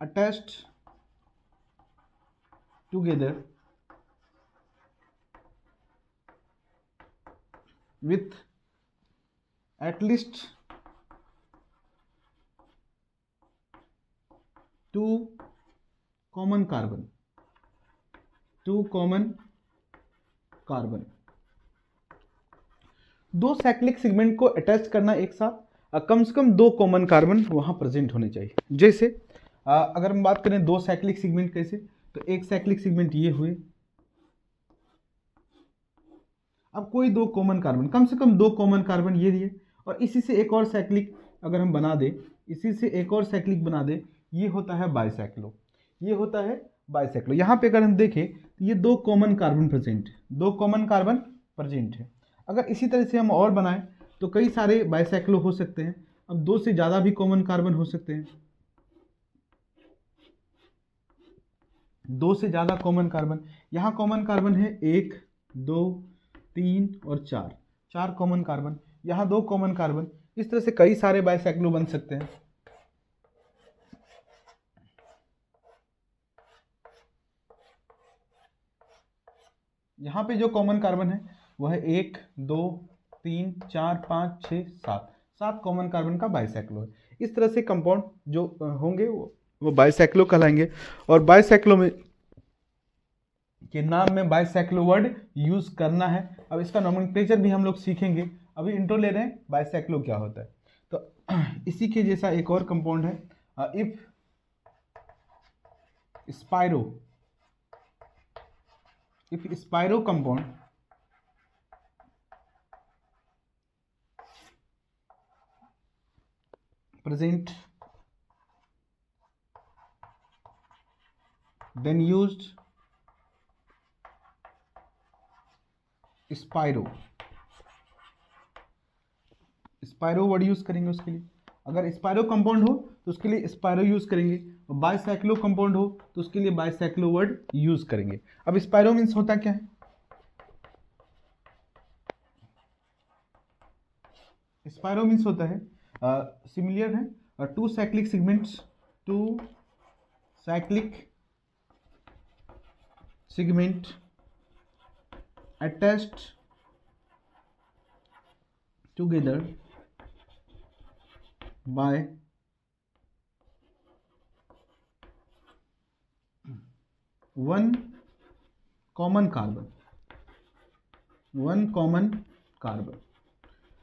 attached together with at least 2 common carbon, 2 cyclic segment को अटैच करना एक साथ, कम से कम 2 कॉमन कार्बन वहां प्रेजेंट होने चाहिए। जैसे अगर हम बात करें 2 साइक्लिक सेगमेंट कैसे, तो एक साइक्लिक सेगमेंट ये हुए, अब कोई दो कॉमन कार्बन, कम से कम दो कॉमन कार्बन ये दिए, और इसी से एक और साइक्लिक अगर हम बना दें, इसी से एक और साइक्लिक बना दें, ये होता है बाइसाइक्लो, ये होता है बाइसाइक्लो। यहाँ पे अगर हम देखें तो ये दो कॉमन कार्बन प्रेजेंट है, दो कॉमन कार्बन प्रेजेंट है। अगर इसी तरह से हम और बनाएं तो कई सारे बाइसाइक्लो हो सकते हैं। अब दो से ज़्यादा भी कॉमन कार्बन हो सकते हैं, दो से ज़्यादा कॉमन कार्बन। यहाँ कॉमन कार्बन है 1 2 3 और 4, 4 कॉमन कार्बन, यहाँ दो कॉमन कार्बन। इस तरह से कई सारे बाइसाइक्लो बन सकते हैं। यहाँ पे जो कॉमन कार्बन है वह है 1 2 3 4 5 6 7, 7 कॉमन कार्बन का बाइसाइक्लो है। इस तरह से कंपाउंड जो होंगे वो बाइसाइक्लो कहलाएंगे। और बाइसाइक्लो में के नाम में बाइसाइक्लो वर्ड यूज करना है। अब इसका नोमेनक्लेचर भी हम लोग सीखेंगे, अभी इंट्रो ले रहे हैं बाइसाइक्लो क्या होता है। तो इसी के जैसा एक और कंपाउंड है, if spiro compound present then used spiro word use करेंगे उसके लिए। अगर स्पाइरो कंपाउंड हो तो उसके लिए स्पाइरो यूज करेंगे, और बाइसाइक्लो कंपाउंड हो तो उसके लिए बाइसाइक्लो वर्ड यूज करेंगे। अब स्पाइरो मीन्स होता क्या है? स्पाइरो मीन्स होता है सिमिलर है to cyclic segment attached together by one common carbon।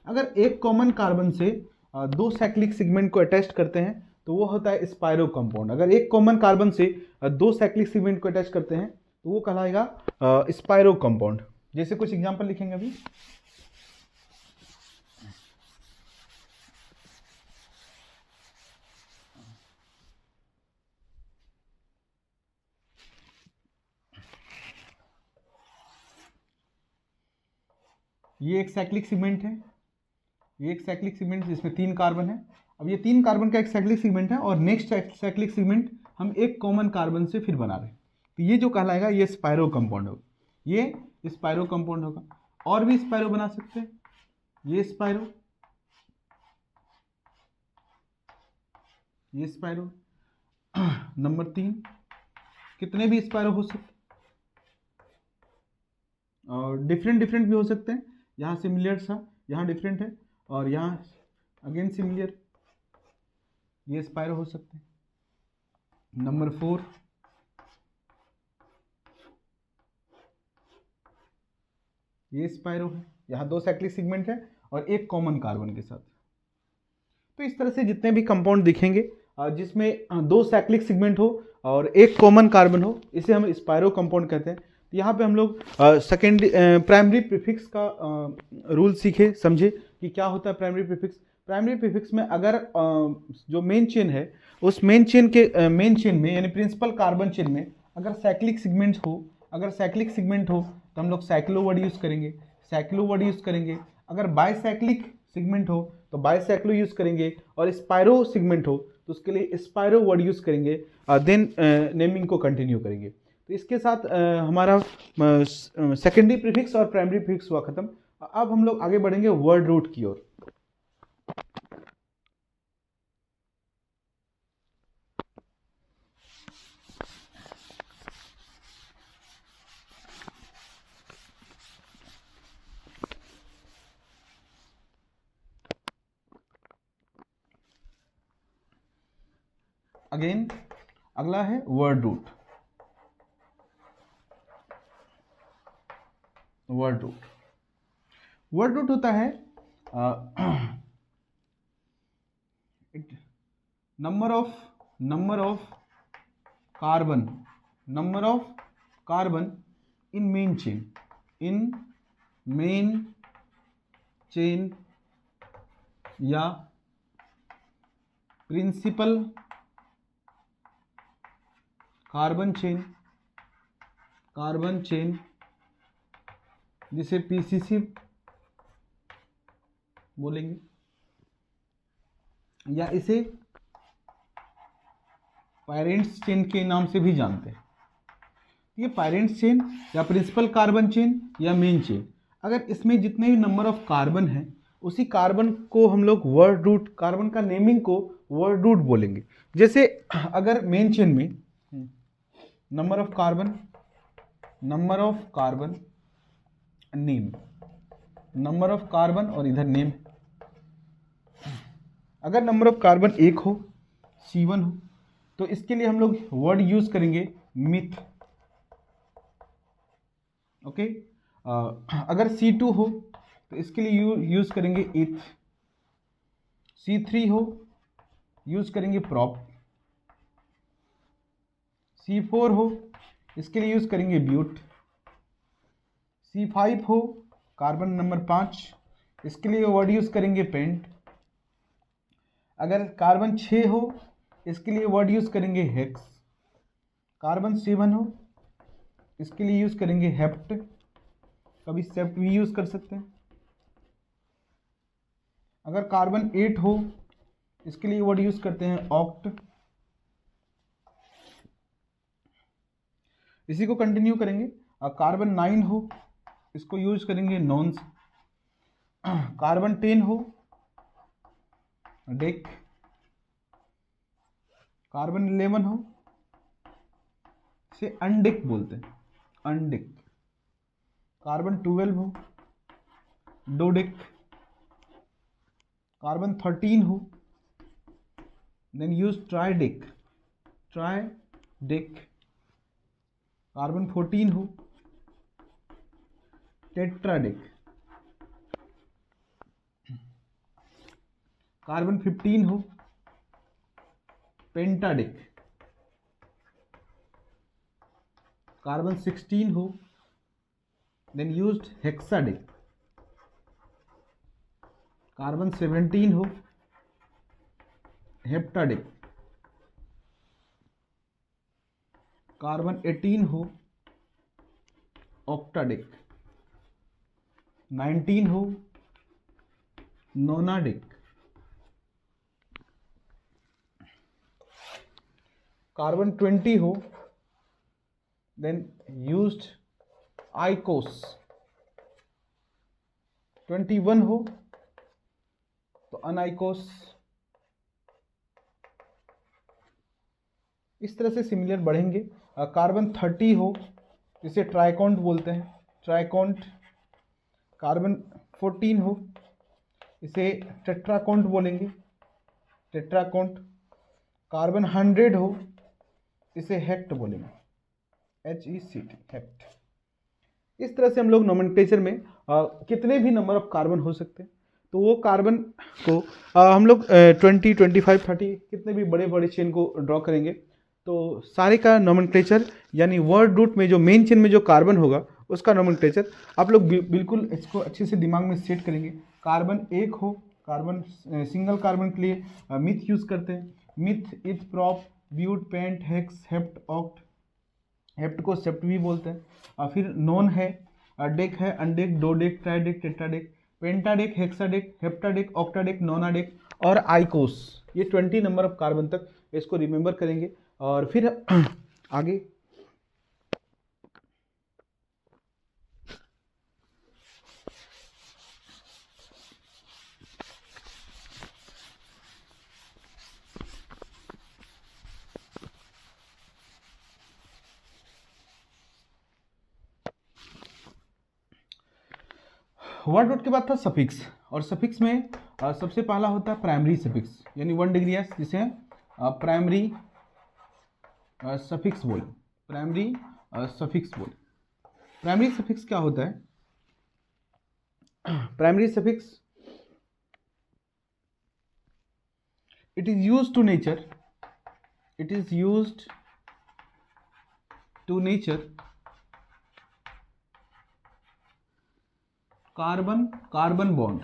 अगर एक कॉमन कार्बन से दो साइक्लिक सेगमेंट को अटैच करते हैं तो वो होता है स्पाइरो कंपाउंड। अगर एक कॉमन कार्बन से दो साइक्लिक सेगमेंट को अटैच करते हैं तो वो कहलाएगा स्पाइरो कंपाउंड। जैसे कुछ एग्जांपल लिखेंगे अभी। ये एक साइक्लिक सेगमेंट है, ये एक साइक्लिक सेगमेंट जिसमें 3 कार्बन है। अब ये 3 कार्बन का एक साइक्लिक सेगमेंट है, और नेक्स्ट साइक्लिक सेगमेंट हम एक कॉमन कार्बन से फिर बना रहे हैं, तो ये जो कहलाएगा ये स्पाइरो कंपाउंड होगा, ये स्पाइरो कंपाउंड होगा। और भी स्पाइरो बना सकते हैं, ये स्पाइरो, ये स्पाइरो। नंबर 3, कितने भी स्पाइरो हो सकते हैं, और डिफरेंट भी हो सकते हैं। यहाँ सिमिलर था, यहाँ डिफरेंट है, और यहाँ अगेन सिमिलर, ये स्पाइरो हो सकते हैं। नंबर 4, ये स्पाइरो है, यहाँ 2 साइक्लिक सेगमेंट है और एक कॉमन कार्बन के साथ। तो इस तरह से जितने भी कंपाउंड दिखेंगे जिसमें 2 साइक्लिक सेगमेंट हो और एक कॉमन कार्बन हो, इसे हम स्पाइरो कंपाउंड कहते हैं। तो यहाँ पे हम लोग प्राइमरी प्रीफिक्स का रूल सीखे, समझे कि क्या होता है प्राइमरी प्रीफिक्स। प्राइमरी प्रीफिक्स में अगर जो मेन चेन है उस मेन चेन में यानी प्रिंसिपल कार्बन चेन में अगर साइक्लिक सेगमेंट हो तो हम लोग साइक्लो वर्ड यूज़ करेंगे। अगर बाईसाइक्लिक सेगमेंट हो तो बाईसाइक्लो यूज़ करेंगे, और स्पाइरो सेगमेंट हो तो उसके लिए स्पाइरो वर्ड यूज़ करेंगे। देन नेमिंग को कंटिन्यू करेंगे। तो इसके साथ हमारा सेकेंडरी प्रीफिक्स और प्राइमरी प्रीफिक्स हुआ खत्म। अब हम लोग आगे बढ़ेंगे वर्ड रूट की ओर। अगेन अगला है वर्ड रूट। वर्ड रूट होता है number of carbon in main chain main chain या प्रिंसिपल कार्बन चेन जिसे पीसीसी बोलेंगे, या इसे पेरेंट्स चेन के नाम से भी जानते हैं। ये पेरेंट्स चेन या प्रिंसिपल कार्बन चेन या मेन चेन, अगर इसमें जितने भी नंबर ऑफ कार्बन हैं उसी कार्बन को हम लोग वर्ड रूट, कार्बन का नेमिंग को वर्ड रूट बोलेंगे। जैसे अगर मेन चेन में number of carbon name, number of carbon और इधर नेम, अगर नंबर ऑफ कार्बन 1 हो, C1 हो, तो इसके लिए हम लोग वर्ड यूज करेंगे मिथ। ओके, अगर C2 हो तो इसके लिए यूज करेंगे इथ। C3 हो यूज करेंगे प्रॉप। C4 हो इसके लिए यूज करेंगे ब्यूट। C5 हो कार्बन नंबर 5, इसके लिए वर्ड यूज करेंगे पेंट। अगर कार्बन 6 हो इसके लिए वर्ड यूज करेंगे हेक्स। कार्बन 7 हो इसके लिए यूज करेंगे हेप्ट, कभी सेप्ट भी यूज कर सकते हैं। अगर कार्बन 8 हो इसके लिए वर्ड यूज करते हैं ऑक्ट। इसी को कंटिन्यू करेंगे। कार्बन 9 हो इसको यूज करेंगे नॉन्स। कार्बन 10 हो डेक। कार्बन 11 हो इसे अनडेक बोलते हैं, अनडेक। कार्बन 12 हो डोडेक। कार्बन 13 हो देन यूज ट्राइडेक, ट्राइडेक। कार्बन 14 हो टेट्राडेक। कार्बन 15 हो पेंटाडेक। कार्बन 16 हो देन यूज्ड हेक्साडेक। कार्बन 17 हो हेप्टाडेक। कार्बन 18 हो ऑक्टाडेक। 19 हो नोनाडेक। कार्बन 20 हो देन यूज्ड आइकोस। 21 हो तो अनाइकोस। इस तरह से सिमिलर बढ़ेंगे। कार्बन 30 हो इसे ट्राइकॉन्ट बोलते हैं, ट्राइकॉन्ट। कार्बन 14 हो इसे टेट्राकॉन्ट बोलेंगे, टेट्राकॉन्ट। कार्बन 100 हो इसे हेक्ट बोलेंगे, HECT, हेक्ट। इस तरह से हम लोग नोमेनक्लेचर में कितने भी नंबर ऑफ कार्बन हो सकते हैं तो वो कार्बन को हम लोग 20, 25, 30 कितने भी बड़े बड़े चेन को ड्रॉ करेंगे तो सारे का नोमेनक्लेचर यानी वर्ड रूट में जो मेन चेन में जो कार्बन होगा उसका नोमेनक्लेचर आप लोग बिल्कुल इसको अच्छे से दिमाग में सेट करेंगे। कार्बन 1 हो, कार्बन सिंगल कार्बन के लिए मिथ यूज करते हैं, meth, eth, prop, but, pent, hex, hept, oct. Hept को सेप्ट भी बोलते हैं। और फिर नॉन है, डेक है, अनडेक, डोडेक, ट्राइडेक, टेट्राडेक, पेंटाडेक, हेक्साडेक, हेप्टाडेक, ऑक्टाडेक, नोनाडेक और आइकोस। ये 20 नंबर ऑफ कार्बन तक इसको रिमेंबर करेंगे और फिर आगे वर्ड रूट के बाद था सफिक्स। और सफिक्स में सबसे पहला होता है प्राइमरी सफिक्स यानी 1 डिग्री एस, जिसे प्राइमरी सफिक्स बोले, प्राइमरी सफिक्स बोले। प्राइमरी सफिक्स क्या होता है? Primary suffix it is used to nature, it is used to nature carbon carbon bond,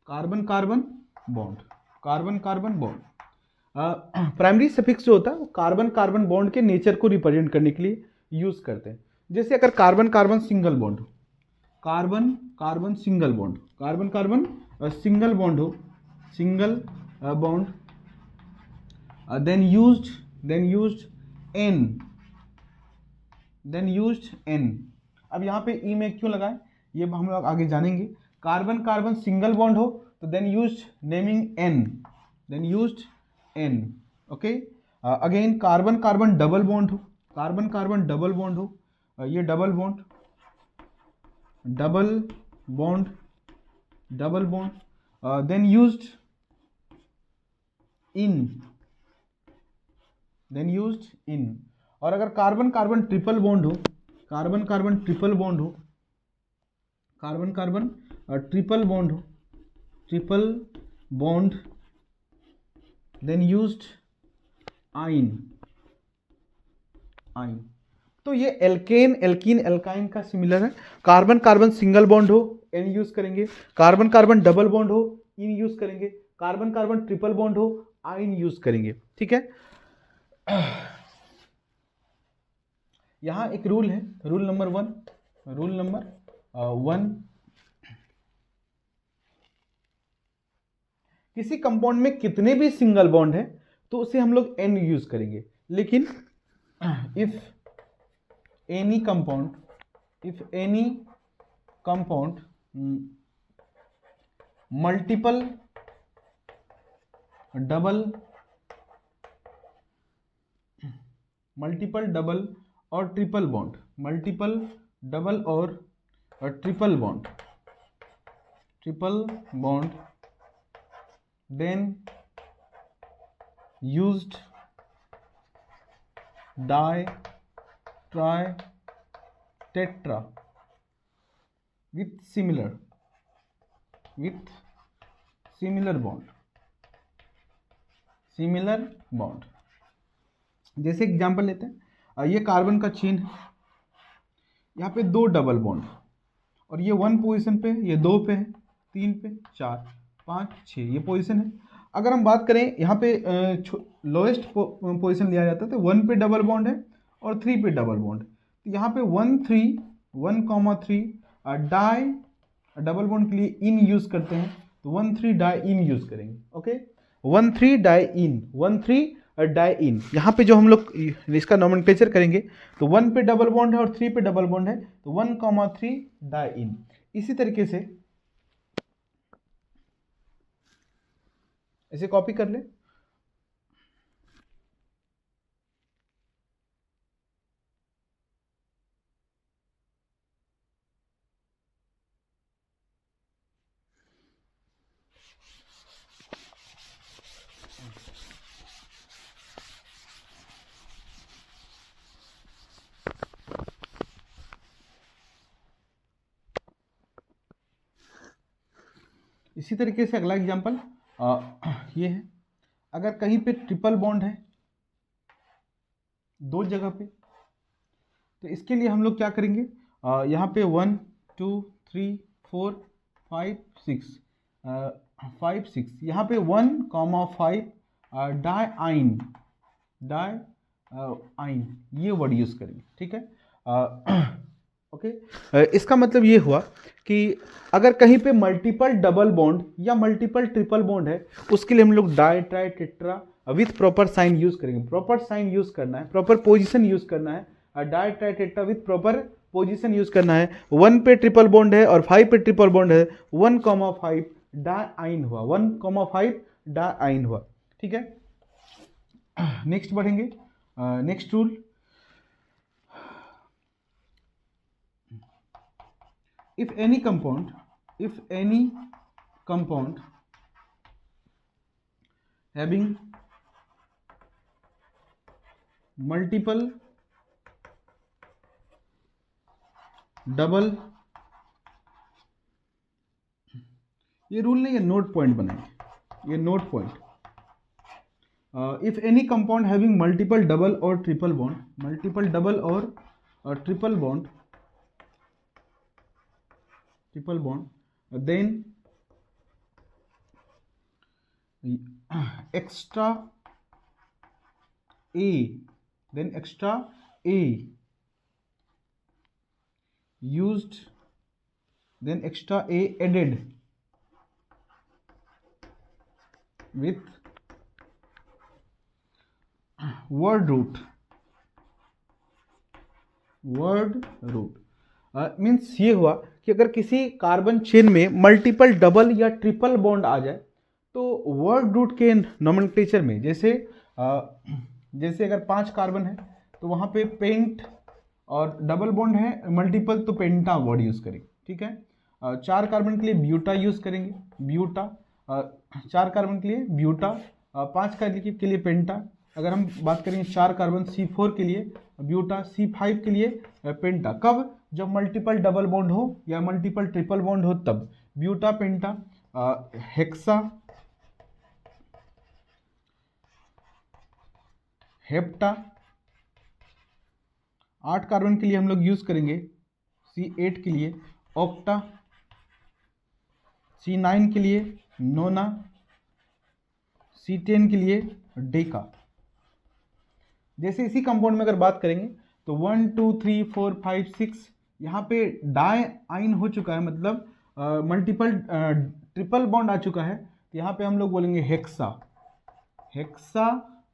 carbon carbon bond, carbon carbon bond. Primary suffix जो होता है वो कार्बन कार्बन बॉन्ड के नेचर को रिप्रेजेंट करने के लिए यूज करते हैं। जैसे अगर कार्बन कार्बन सिंगल बॉन्ड हो, carbon carbon single bond, carbon carbon single bond हो, single bond, then used an. अब यहाँ पे ई में क्यों लगाए ये हम लोग आगे जानेंगे। कार्बन कार्बन सिंगल बॉन्ड हो तो then used naming ane, okay. Again carbon carbon double bond हो, कार्बन कार्बन डबल बॉन्ड हो, ये double bond, then used ene. और अगर कार्बन कार्बन ट्रिपल बॉन्ड हो, कार्बन कार्बन ट्रिपल बॉन्ड हो, carbon carbon triple bond हो, triple bond, then used yne. तो ये एल्केन एल्कीन एल्काइन का सिमिलर है। कार्बन कार्बन सिंगल बॉन्ड हो एन यूज करेंगे, कार्बन कार्बन डबल बॉन्ड हो इन यूज करेंगे, कार्बन कार्बन ट्रिपल बॉन्ड हो आइन यूज करेंगे, ठीक है। यहां एक रूल है, रूल नंबर वन, किसी कंपाउंड में कितने भी सिंगल बॉन्ड है तो उसे हम लोग एन यूज करेंगे, लेकिन if any compound multiple double और ट्रिपल बॉन्ड, मल्टीपल डबल और triple bond, then used di tri tetra with similar bond. जैसे एग्जांपल लेते हैं, ये कार्बन का चेन है, यहाँ पे 2 डबल बॉन्ड और ये 1 पोजीशन पे, ये 2 पे है, 3 पे, 4, 5, 6 ये पोजीशन है। अगर हम बात करें यहाँ पे लोएस्ट पोजीशन लिया जाता है तो 1 पे डबल बॉन्ड है और 3 पे डबल बॉन्ड। तो यहाँ पे 1,3 डाई डबल बॉन्ड के लिए इन यूज करते हैं, तो 1,3 डाई इन यूज करेंगे, ओके। 1,3 डाई इन। यहाँ पे जो हम लोग इसका नोमेनक्लेचर करेंगे तो 1 पे डबल बॉन्ड है और 3 पे डबल बॉन्ड है, तो 1,3 डाई इन। इसी तरीके से इसे कॉपी कर ले। इसी तरीके से अगला एग्जांपल ये है, अगर कहीं पे ट्रिपल बॉन्ड है 2 जगह पे, तो इसके लिए हम लोग क्या करेंगे, यहाँ पे 1 2 3 4 5 6 यहाँ पे 1,5 डाई आइन ये वर्ड यूज करेंगे, ठीक है। ओके, इसका मतलब ये हुआ कि अगर कहीं पे मल्टीपल डबल बॉन्ड या मल्टीपल ट्रिपल बॉन्ड है, उसके लिए हम लोग di tri tetra with proper sign use करेंगे। प्रॉपर साइन यूज करना है, प्रॉपर पोजीशन यूज करना है, di tri tetra with proper position use करना है। 1 पे ट्रिपल बॉन्ड है और 5 पे ट्रिपल बॉन्ड है, 1,5 डाई आइन हुआ, 1,5 डाई आइन हुआ, ठीक है। नेक्स्ट बढ़ेंगे, next rule, if any compound having multiple double, ये रूल नहीं है, नोट पॉइंट बनाएंगे, ये note point. If any compound having multiple double और ट्रिपल बॉन्ड, मल्टीपल डबल और triple bond, then extra A, then extra A used, then extra A added with word root means ये हुआ कि अगर किसी carbon chain में multiple double या triple bond आ जाए तो वर्ड रूट के नोमेनक्लेचर में जैसे अगर 5 कार्बन है तो वहाँ पे पेंट, और डबल बॉन्ड है मल्टीपल तो पेंटा वर्ड यूज़ करेंगे, ठीक है। 4 कार्बन के लिए ब्यूटा यूज़ करेंगे, ब्यूटा। 4 कार्बन के लिए ब्यूटा, 5 कार्बन के लिए पेंटा। अगर हम बात करेंगे 4 कार्बन C4 के लिए ब्यूटा, C5 के लिए पेंटा। कब? जब मल्टीपल डबल बॉन्ड हो या मल्टीपल ट्रिपल बॉन्ड हो तब buta, penta. Hexa, hepta. 8 carbon के लिए हम लोग यूज करेंगे C8 के लिए ऑक्टा, C9 के लिए नोना, C10 के लिए डेका। जैसे इसी कंपाउंड में अगर बात करेंगे तो 1 2 3 4 5 6 यहाँ पे डाई आइन हो चुका है, मतलब मल्टीपल ट्रिपल बॉन्ड आ चुका है, तो यहाँ पे हम लोग बोलेंगे हेक्सा, हेक्सा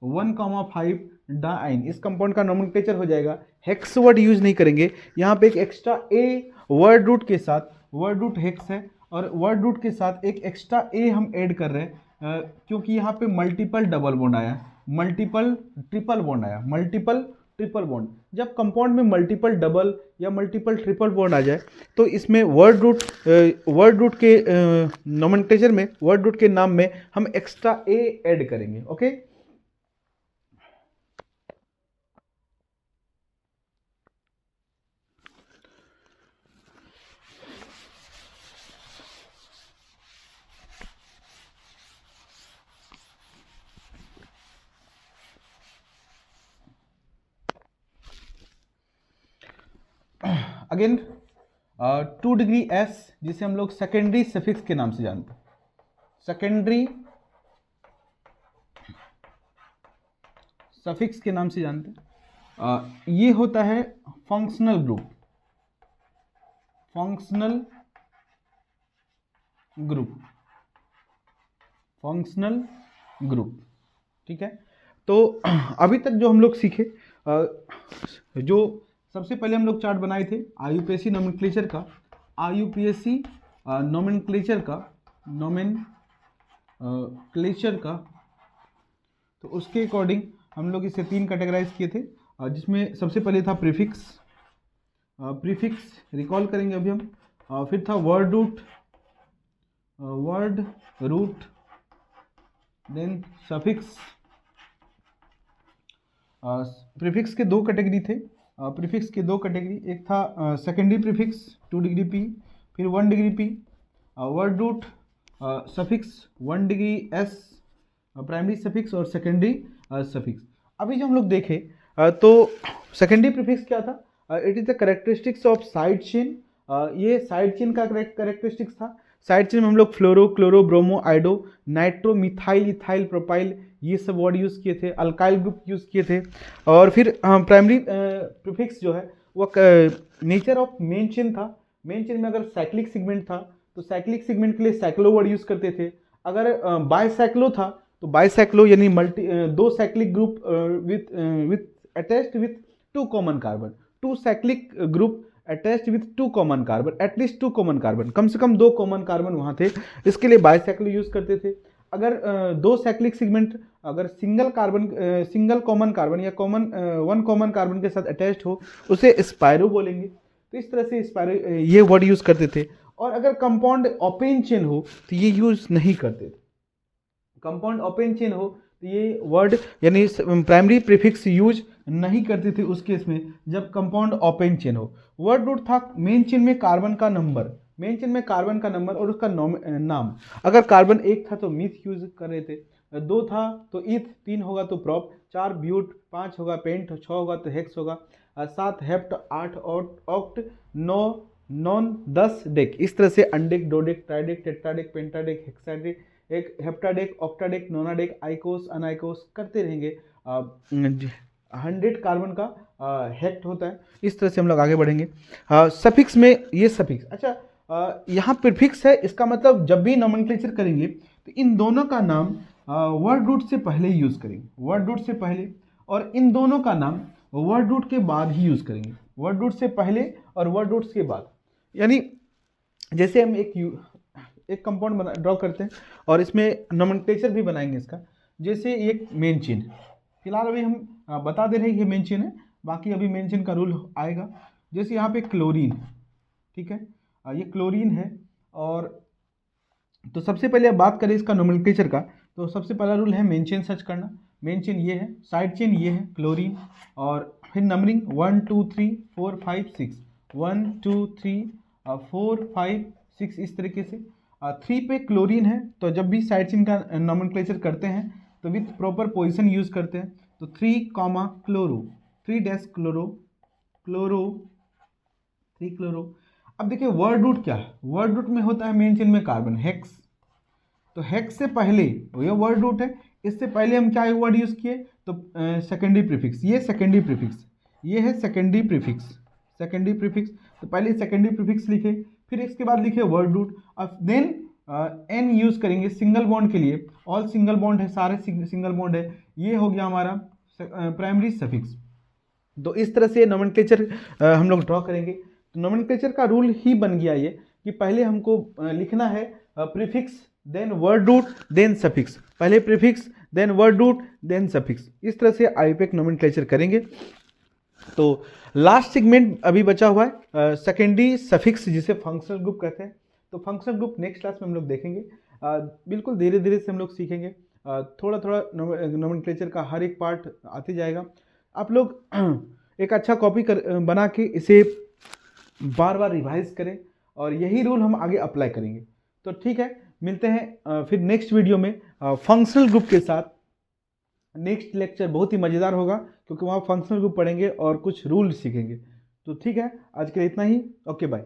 1,5 डाइन। इस कंपाउंड का नोमेनक्लेचर हो जाएगा, हेक्स वर्ड यूज नहीं करेंगे। यहाँ पे एक एक्स्ट्रा ए वर्ड रूट के साथ, वर्ड रूट हेक्स है और वर्ड रूट के साथ एक एक्स्ट्रा ए हम ऐड कर रहे हैं क्योंकि यहाँ पे मल्टीपल डबल बॉन्ड आया, मल्टीपल ट्रिपल बॉन्ड आया, मल्टीपल ट्रिपल बॉन्ड। जब कंपाउंड में मल्टीपल डबल या मल्टीपल ट्रिपल बॉन्ड आ जाए तो इसमें वर्ड रूट के नोमेनक्लेचर में, वर्ड रूट के नाम में हम एक्स्ट्रा ए ऐड करेंगे। ओके, अगेन 2 डिग्री एस, जिसे हम लोग सेकेंडरी सफिक्स के नाम से जानते हैं, सेकेंडरी सफिक्स के नाम से जानते हैं। ये होता है functional group, functional group, functional group, ठीक है। तो अभी तक जो हम लोग सीखे, जो सबसे पहले हम लोग चार्ट बनाए थे आईयूपीएसी नोमेनक्लेचर का, आईयूपीएसी नोमेनक्लेचर का, नोमेनक्लेचर का, तो उसके अकॉर्डिंग हम लोग इसे 3 कैटेगराइज किए थे, जिसमें सबसे पहले था प्रीफिक्स, प्रीफिक्स रिकॉल करेंगे अभी हम। फिर था word root, word root, then suffix. Prefix के 2 कैटेगरी थे, प्रीफिक्स के 2 कैटेगरी, एक था सेकेंडरी प्रीफिक्स 2 डिग्री पी, फिर 1 degree p. Word root suffix 1 degree s, primary suffix और सेकेंडरी सफिक्स। अभी जो हम लोग देखें तो सेकेंडरी प्रीफिक्स क्या था? It is the characteristics of side chain. ये साइड चेन का कैरेक्टरिस्टिक्स था। साइड चेन में हम लोग फ्लोरो, chloro, bromo, आइडो, nitro, methyl, ethyl, propyl, ये सब वर्ड यूज़ किए थे, अल्काइल ग्रुप यूज़ किए थे। और फिर प्राइमरी प्रीफिक्स जो है वो नेचर ऑफ मेन चेन था। मेन चेन में अगर साइक्लिक सेगमेंट था तो साइक्लिक सेगमेंट के लिए साइक्लो वर्ड यूज़ करते थे। अगर बाइसाइक्लो था तो बाइसाइक्लो यानी दो cyclic group with attached with 2 common carbon, 2 cyclic group attached with 2 common carbon, at least 2 common carbon, कम से कम 2 कॉमन कार्बन वहाँ थे, इसके लिए बाइसाइक्लो यूज़ करते थे। अगर 2 साइक्लिक सेगमेंट अगर single carbon, single common carbon या 1 कॉमन कार्बन के साथ अटैच्ड हो उसे स्पायरो बोलेंगे। तो इस तरह से स्पायरो ये वर्ड यूज़ करते थे। और अगर कंपाउंड ओपन चेन हो तो ये यूज़ नहीं करते थे। कंपाउंड ओपन चेन हो तो ये वर्ड यानी प्राइमरी प्रीफिक्स यूज नहीं करते थे उस केस में जब कंपाउंड ओपन चेन हो। वर्ड रूट था मेन चेन में कार्बन का नंबर, मेन चेन में कार्बन का नंबर और उसका नाम। अगर कार्बन 1 था तो मीथ यूज कर रहे थे, 2 था तो ईथ, 3 होगा तो प्रॉप, 4 ब्यूट, 5 होगा पेंट, 6 होगा तो हेक्स होगा, 7 हेप्ट, 8 ऑक्ट, 9 नॉन 10 डेक, इस तरह से अनडेक, डोडेक, ट्राइडेक, टेट्राडेक, पेंटाडेक, हेक्साडेक, एक हेप्टाडेक, ऑक्टाडेक, नोनाडेक, आइकोस, अनाइकोस करते रहेंगे। 100 कार्बन का हेक्ट होता है। इस तरह से हम लोग आगे बढ़ेंगे। सफिक्स में ये सफिक्स, अच्छा यहाँ प्रीफिक्स है, इसका मतलब जब भी नोमेनक्लेचर करेंगे तो इन दोनों का नाम वर्ड रूट से पहले ही यूज़ करेंगे, वर्ड रूट से पहले, और इन दोनों का नाम वर्ड रूट के बाद ही यूज़ करेंगे, वर्ड रूट से पहले और वर्ड रूट्स के बाद। यानी जैसे हम एक कंपाउंड ड्रॉ करते हैं और इसमें नोमेनक्लेचर भी बनाएंगे इसका। जैसे एक मेन चेन, फिलहाल अभी हम बता दे रहे हैं कि मेन चेन है, बाकी अभी मेन चेन का रूल आएगा। जैसे यहाँ पे क्लोरीन, ठीक है, ये क्लोरीन है, और तो सबसे पहले अब बात करें इसका नोमेनक्लेचर का, तो सबसे पहला रूल है मेन चेन सर्च करना। मेन चेन ये है, साइड चेन ये है क्लोरीन, और फिर नंबरिंग 1 2 3 4 5 6, 1 2 3 4 5 6 इस तरीके से। 3 पे क्लोरीन है, तो जब भी साइड चेन का नोमेनक्लेचर करते हैं तो विथ प्रॉपर पोजीशन यूज करते हैं। तो 3 chloro, 3 dash chloro, chloro 3 chloro. अब देखिए वर्ड रूट क्या है, वर्ड रूट में होता है मेन चेन में कार्बन, हेक्स। तो हेक्स से पहले ये वर्ड रूट है, इससे पहले हम क्या वर्ड यूज किए, तो सेकेंडरी प्रीफिक्स, ये सेकेंडरी प्रीफिक्स, ये है सेकेंडरी प्रीफिक्स, सेकेंडरी प्रीफिक्स। तो पहले सेकेंडरी प्रीफिक्स लिखे, फिर इसके बाद लिखे वर्ड रूट, और देन एन यूज करेंगे सिंगल बॉन्ड के लिए, ऑल सिंगल बॉन्ड है, सारे सिंगल बॉन्ड है, ये हो गया हमारा प्राइमरी सफिक्स। तो इस तरह से नोमेनक्लेचर हम लोग ड्रॉ करेंगे। तो नोमेनक्लेचर का रूल ही बन गया ये कि पहले हमको लिखना है prefix, then word root, then suffix, पहले prefix, then word root, then suffix. इस तरह से आईयूपैक नोमेनक्लेचर करेंगे। तो लास्ट सेगमेंट अभी बचा हुआ है सेकेंडरी सफिक्स, जिसे फंक्शनल ग्रुप कहते हैं। तो फंक्शनल ग्रुप नेक्स्ट क्लास में हम लोग देखेंगे। बिल्कुल धीरे धीरे से हम लोग सीखेंगे, थोड़ा थोड़ा नोमेनक्लेचर का हर एक पार्ट आते जाएगा। आप लोग एक अच्छा कॉपी बना के इसे बार बार रिवाइज करें, और यही रूल हम आगे अप्लाई करेंगे। तो ठीक है, मिलते हैं फिर नेक्स्ट वीडियो में फंक्शनल ग्रुप के साथ। नेक्स्ट लेक्चर बहुत ही मज़ेदार होगा, क्योंकि वहाँ फंक्शनल ग्रुप पढ़ेंगे और कुछ रूल सीखेंगे। तो ठीक है, आज के लिए इतना ही। Okay bye.